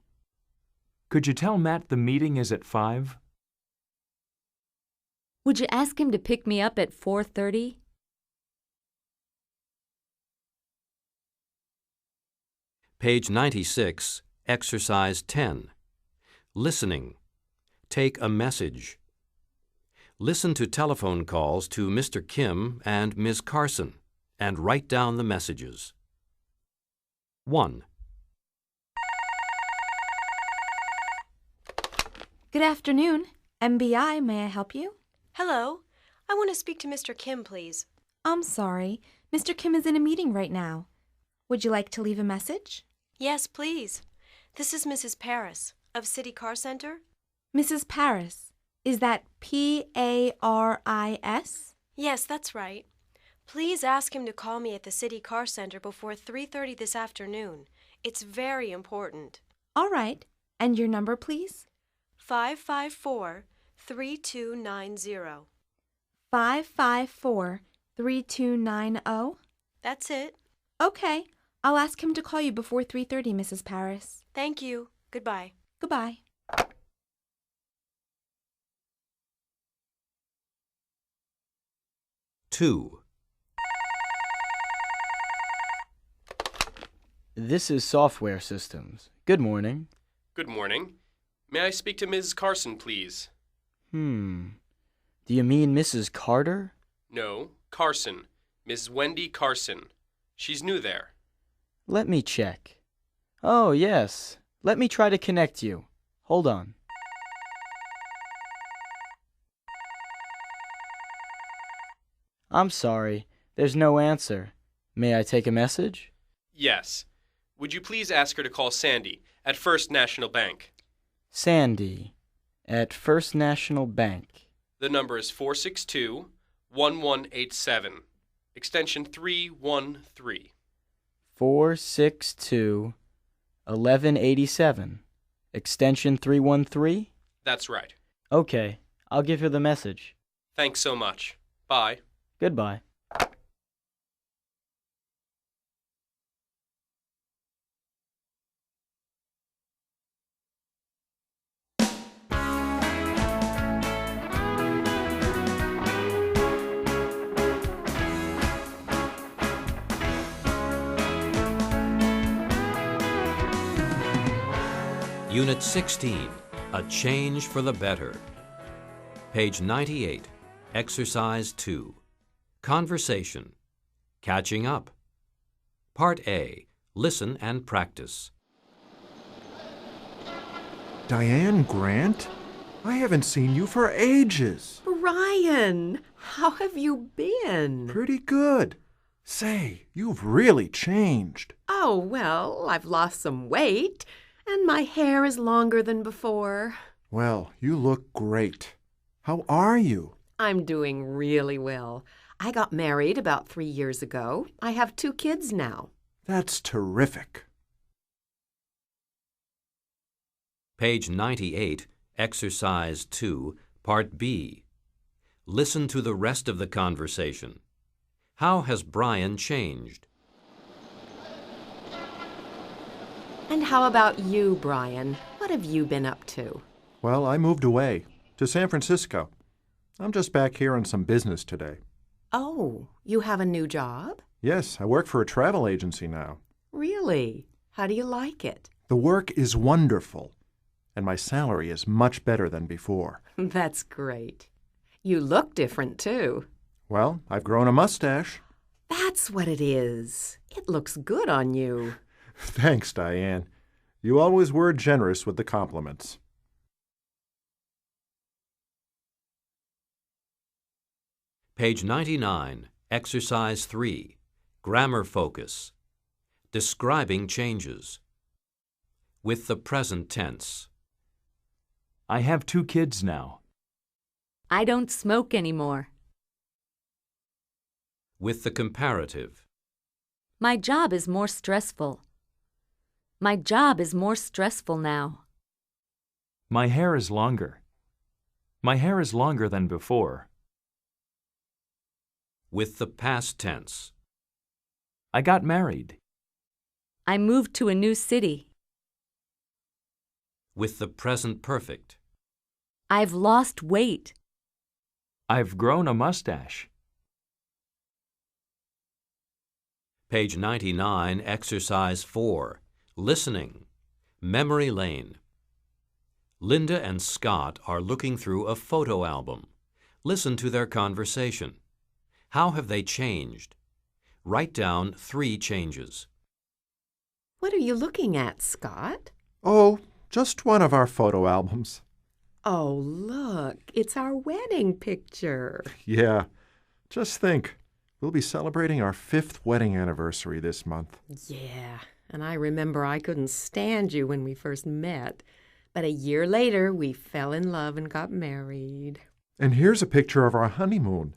Could you tell Matt the meeting is at 5? Would you ask him to pick me up at 4:30? Page 96, Exercise 10. Listening. Take a message. Listen to telephone calls to Mr. Kim and Ms. Carson and write down the messages. 1. Good afternoon. MBI, may I help you? Hello. I want to speak to Mr. Kim, please. I'm sorry. Mr. Kim is in a meeting right now. Would you like to leave a message? Yes, please. This is Mrs. Paris of City Car Center. Mrs. Paris. Is that Paris? Yes, that's right. Please ask him to call me at the City Car Center before 3:30 this afternoon. It's very important. All right. And your number, please? 554-3290. 554-3290? That's it. Okay. I'll ask him to call you before 3:30, Mrs. Paris. Thank you. Goodbye. Goodbye. Two. This is Software Systems. Good morning. Good morning. May I speak to Ms. Carson, please? Do you mean Mrs. Carter? No, Carson. Miss Wendy Carson. She's new there. Let me check. Oh, yes. Let me try to connect you. Hold on. I'm sorry. There's no answer. May I take a message? Yes. Would you please ask her to call Sandy at First National Bank? Sandy at First National Bank. The number is 462-1187, extension 313. 462-1187, extension 313? That's right. Okay, I'll give her the message. Thanks so much. Bye. Goodbye. Unit 16, A Change for the Better. Page 98, Exercise 2. Conversation. Catching up. Part A. Listen and practice. Diane Grant? I haven't seen you for ages. Brian, how have you been? Pretty good. Say, you've really changed. Oh, well, I've lost some weight, and my hair is longer than before. Well, you look great. How are you? I'm doing really well. I got married about 3 years ago. I have 2 kids now. That's terrific. Page 98, Exercise 2, Part B. Listen to the rest of the conversation. How has Brian changed? And how about you, Brian? What have you been up to? Well, I moved away to San Francisco. I'm just back here on some business today. Oh, you have a new job? Yes, I work for a travel agency now. Really? How do you like it? The work is wonderful, and my salary is much better than before. That's great. You look different, too. Well, I've grown a mustache. That's what it is. It looks good on you. Thanks, Diane. You always were generous with the compliments. Page 99, Exercise 3, Grammar Focus. Describing changes. With the present tense. I have 2 kids now. I don't smoke anymore. With the comparative. My job is more stressful. My job is more stressful now. My hair is longer. My hair is longer than before. With the past tense. I got married. I moved to a new city. With the present perfect. I've lost weight. I've grown a mustache. Page 99, Exercise 4. Listening. Memory lane. Linda and Scott are looking through a photo album. Listen to their conversation. How have they changed? Write down 3 changes. What are you looking at, Scott? Oh, just one of our photo albums. Oh, look, it's our wedding picture. Yeah, just think. We'll be celebrating our 5th wedding anniversary this month. Yeah, and I remember I couldn't stand you when we first met. But a year later, we fell in love and got married. And here's a picture of our honeymoon.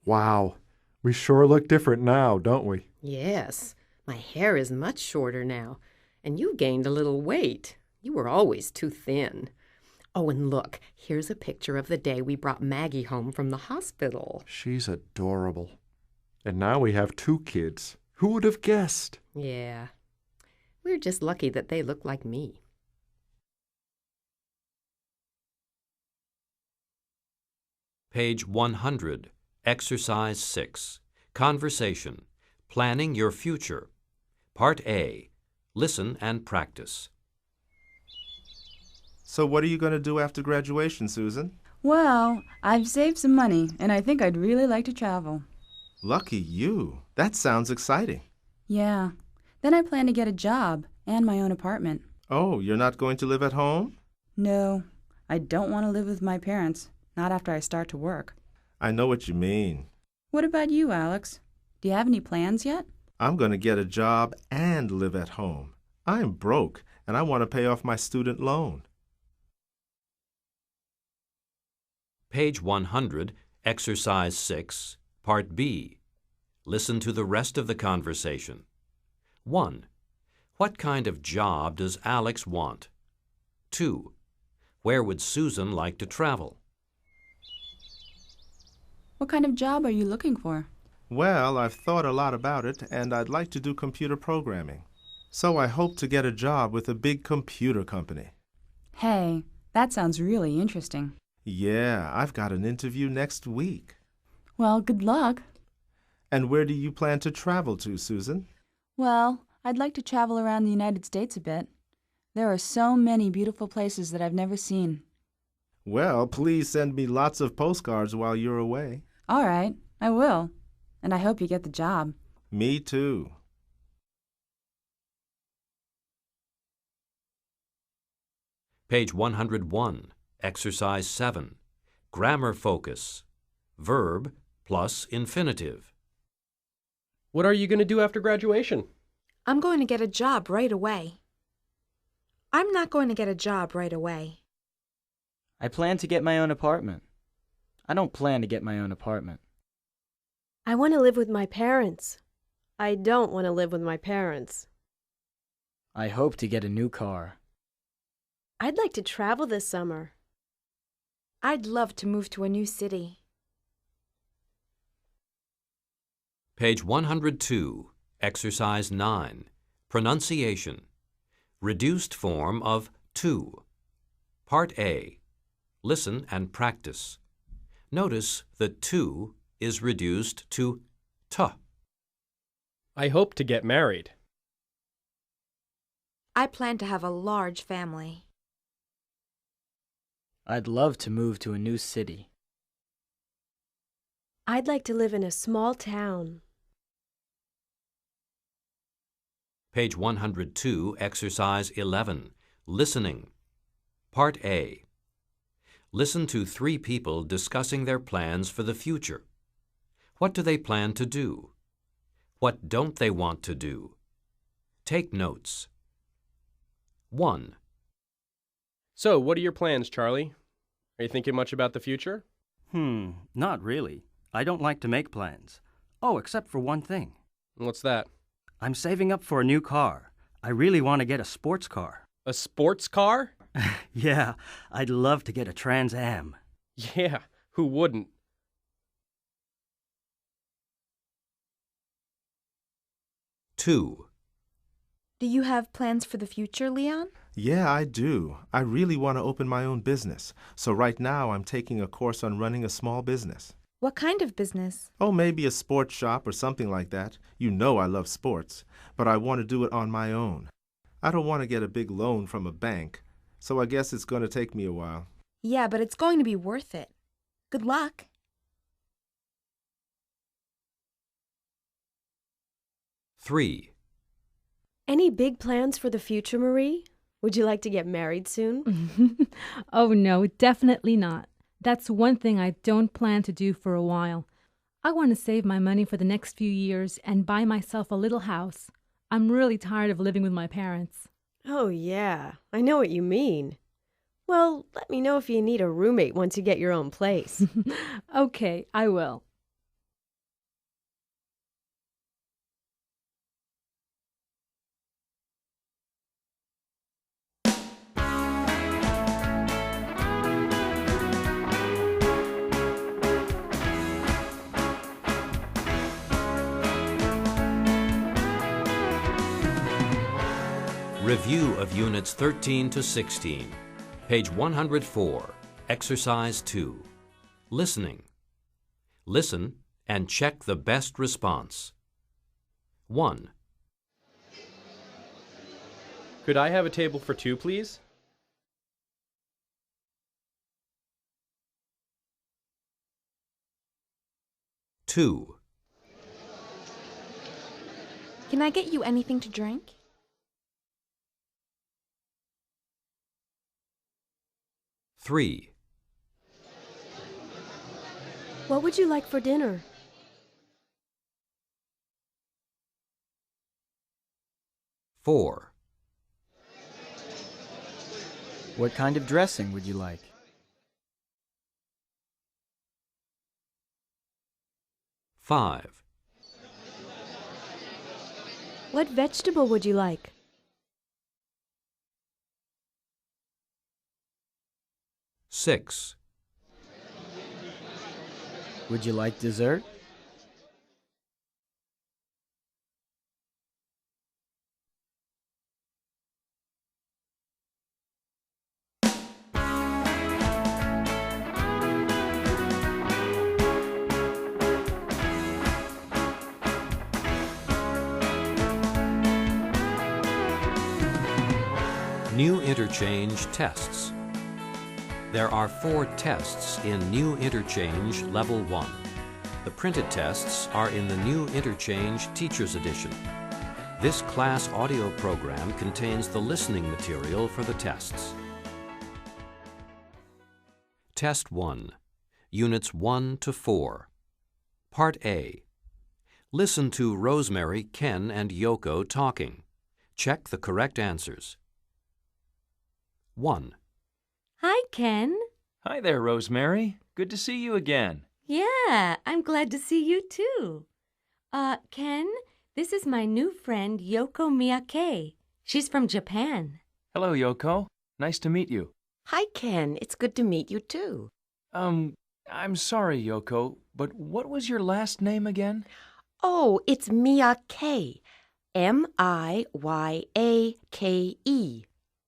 Wow, we sure look different now, don't we? Yes, my hair is much shorter now, and you gained a little weight. You were always too thin. Oh, and look, here's a picture of the day we brought Maggie home from the hospital. She's adorable. And now we have 2 kids. Who would have guessed? Yeah, we're just lucky that they look like me. Page 100, Exercise 6, Conversation, Planning Your Future. Part A, Listen and Practice. So what are you going to do after graduation, Susan? Well, I've saved some money, and I think I'd really like to travel. Lucky you. That sounds exciting. Yeah. Then I plan to get a job and my own apartment. Oh, you're not going to live at home? No, I don't want to live with my parents. Not after I start to work. I know what you mean. What about you, Alex? Do you have any plans yet? I'm going to get a job and live at home. I'm broke, and I want to pay off my student loan. Page 100, Exercise 6, Part B. Listen to the rest of the conversation. 1. What kind of job does Alex want? 2. Where would Susan like to travel? What kind of job are you looking for? Well, I've thought a lot about it, and I'd like to do computer programming. So I hope to get a job with a big computer company. Hey, that sounds really interesting. Yeah, I've got an interview next week. Well, good luck. And where do you plan to travel to, Susan? Well, I'd like to travel around the United States a bit. There are so many beautiful places that I've never seen. Well, please send me lots of postcards while you're away. All right, I will. And I hope you get the job. Me too. Page 101, Exercise 7, Grammar Focus, Verb plus infinitive. What are you going to do after graduation? I'm going to get a job right away. I'm not going to get a job right away. I plan to get my own apartment. I don't plan to get my own apartment. I want to live with my parents. I don't want to live with my parents. I hope to get a new car. I'd like to travel this summer. I'd love to move to a new city. Page 102, Exercise 9, Pronunciation, Reduced form of to. Part A, Listen and practice. Notice that to is reduced to t. I hope to get married. I plan to have a large family. I'd love to move to a new city. I'd like to live in a small town. Page 102, Exercise 11, Listening. Part A. Listen to 3 people discussing their plans for the future. What do they plan to do? What don't they want to do? Take notes. 1. So, what are your plans, Charlie? Are you thinking much about the future? Not really. I don't like to make plans. Oh, except for one thing. What's that? I'm saving up for a new car. I really want to get a sports car. A sports car? Yeah, I'd love to get a Trans Am. Yeah, who wouldn't? 2. Do you have plans for the future, Leon? Yeah, I do. I really want to open my own business. So right now I'm taking a course on running a small business. What kind of business? Oh, maybe a sports shop or something like that. You know I love sports, but I want to do it on my own. I don't want to get a big loan from a bank, so I guess it's going to take me a while. Yeah, but it's going to be worth it. Good luck. Three. Any big plans for the future, Marie? Would you like to get married soon? Oh, no, definitely not. That's one thing I don't plan to do for a while. I want to save my money for the next few years and buy myself a little house. I'm really tired of living with my parents. Oh, yeah. I know what you mean. Well, let me know if you need a roommate once you get your own place. Okay, I will. Review of Units 13 to 16. Page 104, Exercise 2. Listening. Listen and check the best response. 1. Could I have a table for two, please? 2. Can I get you anything to drink? 3. What would you like for dinner? 4. What kind of dressing would you like? 5. What vegetable would you like? 6. Would you like dessert? 5. New interchange tests. There are 4 tests in New Interchange Level 1. The printed tests are in the New Interchange Teacher's Edition. This class audio program contains the listening material for the tests. Test 1, Units 1 to 4. Part A. Listen to Rosemary, Ken, and Yoko talking. Check the correct answers. 1. Hi, Ken. Hi there, Rosemary. Good to see you again. Yeah, I'm glad to see you too. Ken, this is my new friend Yoko Miyake. She's from Japan. Hello, Yoko. Nice to meet you. Hi, Ken. It's good to meet you too. I'm sorry, Yoko, but what was your last name again? Oh, it's Miyake. M-I-Y-A-K-E.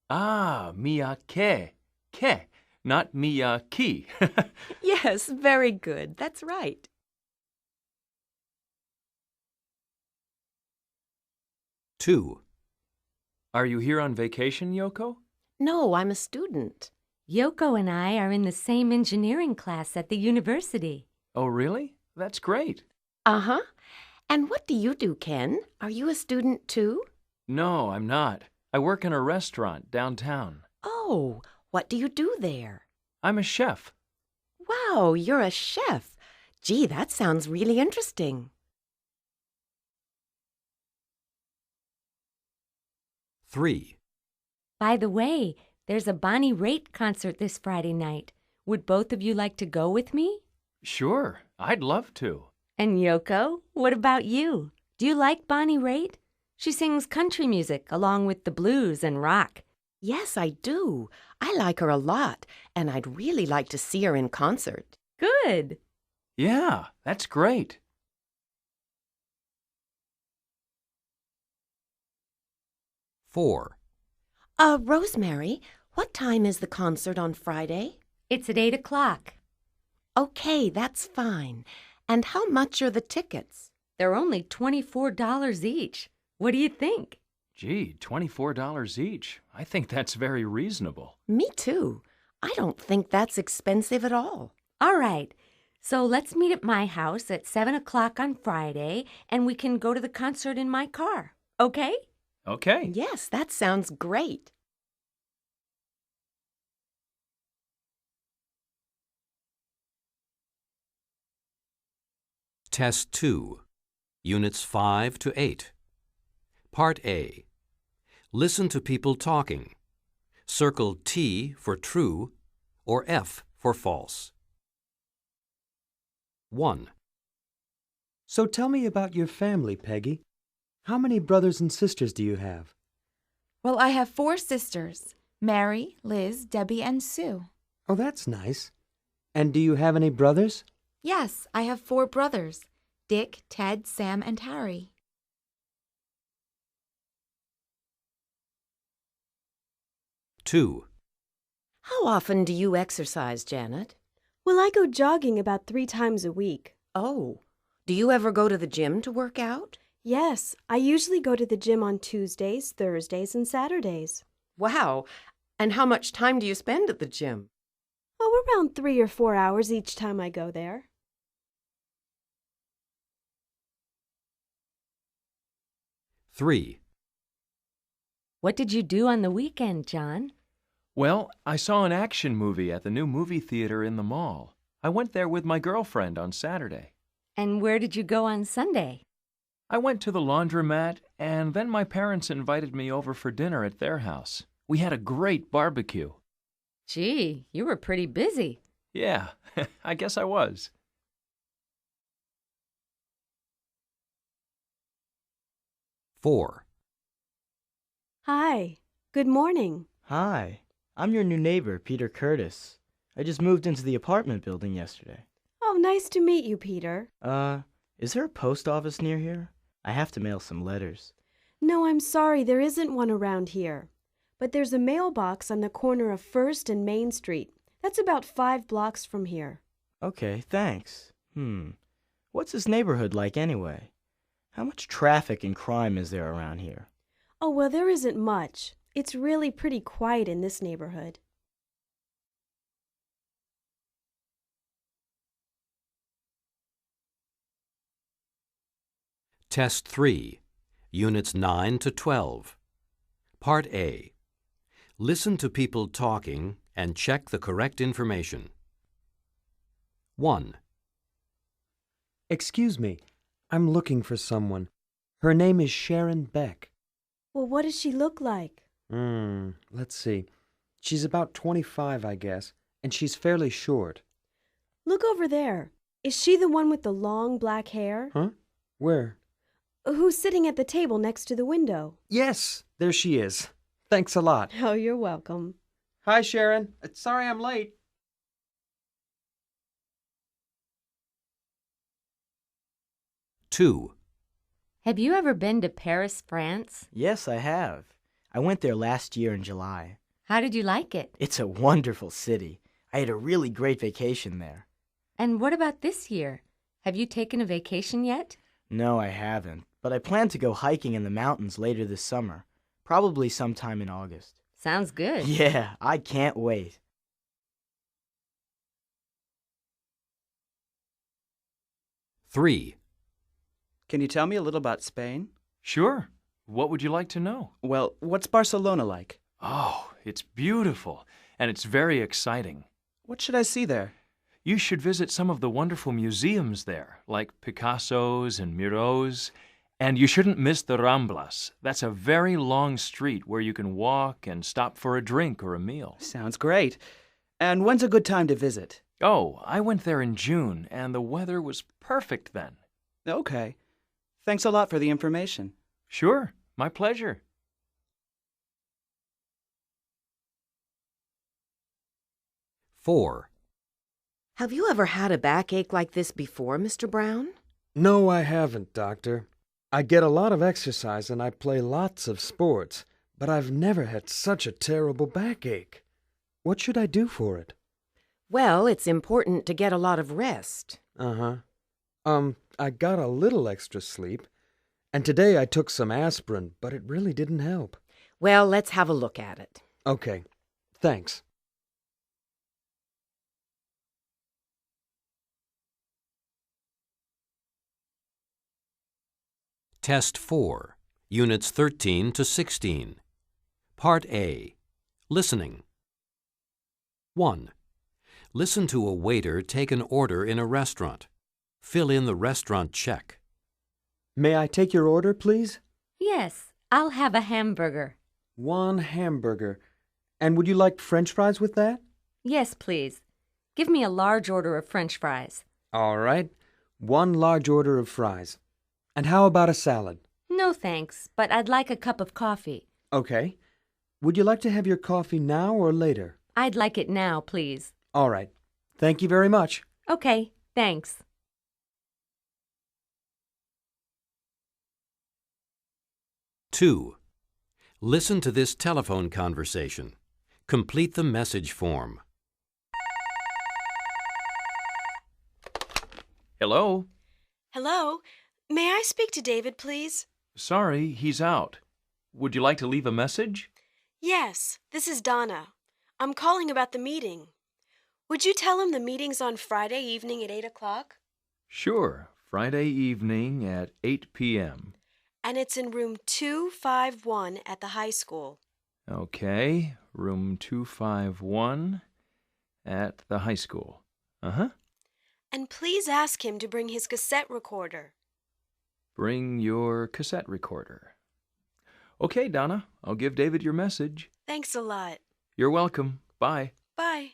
Ah, Miyake. Ke, not Miyaki. Yes, very good. That's right. 2. Are you here on vacation, Yoko? No, I'm a student. Yoko and I are in the same engineering class at the university. Oh, really? That's great. Uh-huh. And what do you do, Ken? Are you a student too? No, I'm not. I work in a restaurant downtown. Oh, what do you do there? I'm a chef. Wow, you're a chef. Gee, that sounds really interesting. 3. By the way, there's a Bonnie Raitt concert this Friday night. Would both of you like to go with me? Sure, I'd love to. And Yoko, what about you? Do you like Bonnie Raitt? She sings country music along with the blues and rock. Yes, I do. I like her a lot, and I'd really like to see her in concert. Good. Yeah, that's great. 4. Rosemary, what time is the concert on Friday? It's at 8 o'clock. Okay, that's fine. And how much are the tickets? They're only $24 each. What do you think? Gee, $24 each. I think that's very reasonable. Me too. I don't think that's expensive at all. All right. So let's meet at my house at 7 o'clock on Friday, and we can go to the concert in my car. Okay? Okay. Yes, that sounds great. Test 2, Units 5 to 8. Part A. Listen to people talking. Circle T for true or F for false. 1. So tell me about your family, Peggy. How many brothers and sisters do you have? Well, I have 4 sisters, Mary, Liz, Debbie, and Sue. Oh, that's nice. And do you have any brothers? Yes, I have 4 brothers, Dick, Ted, Sam, and Harry. 2. How often do you exercise, Janet? Well, I go jogging about 3 times a week. Oh, do you ever go to the gym to work out? Yes, I usually go to the gym on Tuesdays, Thursdays, and Saturdays. Wow. And how much time do you spend at the gym? Oh, around 3 or 4 hours each time I go there. 3. What did you do on the weekend, John? Well, I saw an action movie at the new movie theater in the mall. I went there with my girlfriend on Saturday. And where did you go on Sunday? I went to the laundromat, and then my parents invited me over for dinner at their house. We had a great barbecue. Gee, you were pretty busy. Yeah, I guess I was. 4. Hi. Good morning. Hi. I'm your new neighbor, Peter Curtis. I just moved into the apartment building yesterday. Oh, nice to meet you, Peter. Is there a post office near here? I have to mail some letters. No, I'm sorry, there isn't one around here. But there's a mailbox on the corner of 1st and Main Street. That's about 5 blocks from here. Okay, thanks. What's this neighborhood like anyway? How much traffic and crime is there around here? Oh, well, there isn't much. It's really pretty quiet in this neighborhood. 3, Units 9 to 12. Part A. Listen to people talking and check the correct information. 1. Excuse me. I'm looking for someone. Her name is Sharon Beck. Well, what does she look like? Let's see. She's about 25, I guess, and she's fairly short. Look over there. Is she the one with the long black hair? Huh? Where? Who's sitting at the table next to the window? Yes, there she is. Thanks a lot. Oh, you're welcome. Hi, Sharon. Sorry I'm late. 2. Have you ever been to Paris, France? Yes, I have. I went there last year in July. How did you like it? It's a wonderful city. I had a really great vacation there. And what about this year? Have you taken a vacation yet? No, I haven't, but I plan to go hiking in the mountains later this summer, probably sometime in August. Sounds good. Yeah, I can't wait. 3. Can you tell me a little about Spain? Sure. What would you like to know? Well, what's Barcelona like? Oh, it's beautiful, and it's very exciting. What should I see there? You should visit some of the wonderful museums there, like Picasso's and Mirau's. And you shouldn't miss the Ramblas. That's a very long street where you can walk and stop for a drink or a meal. Sounds great. And when's a good time to visit? Oh, I went there in June, and the weather was perfect then. Okay. Thanks a lot for the information. Sure, my pleasure. 4. Have you ever had a backache like this before, Mr. Brown? No, I haven't, Doctor. I get a lot of exercise and I play lots of sports, but I've never had such a terrible backache. What should I do for it? Well, it's important to get a lot of rest. I got a little extra sleep, And today I took some aspirin, but it really didn't help. Well, let's have a look at it. Okay, thanks. Test 4, Units 13 to 16. Part A. Listening. 1. Listen to a waiter take an order in a restaurant. Fill in the restaurant check. May I take your order, please? Yes, I'll have a hamburger. 1 hamburger. And would you like French fries with that? Yes, please. Give me a large order of French fries. All right. 1 large order of fries. And how about a salad? No thanks, but I'd like a cup of coffee. Okay. Would you like to have your coffee now or later? I'd like it now, please. All right. Thank you very much. Okay, thanks. 2. Listen to this telephone conversation. Complete the message form. Hello? Hello. May I speak to David, please? Sorry, he's out. Would you like to leave a message? Yes, this is Donna. I'm calling about the meeting. Would you tell him the meeting's on Friday evening at 8 o'clock? Sure. Friday evening at 8 p.m. And it's in room 251 at the high school. Okay, room 251 at the high school. Uh-huh. And please ask him to bring his cassette recorder. Bring your cassette recorder. Okay, Donna, I'll give David your message. Thanks a lot. You're welcome. Bye. Bye.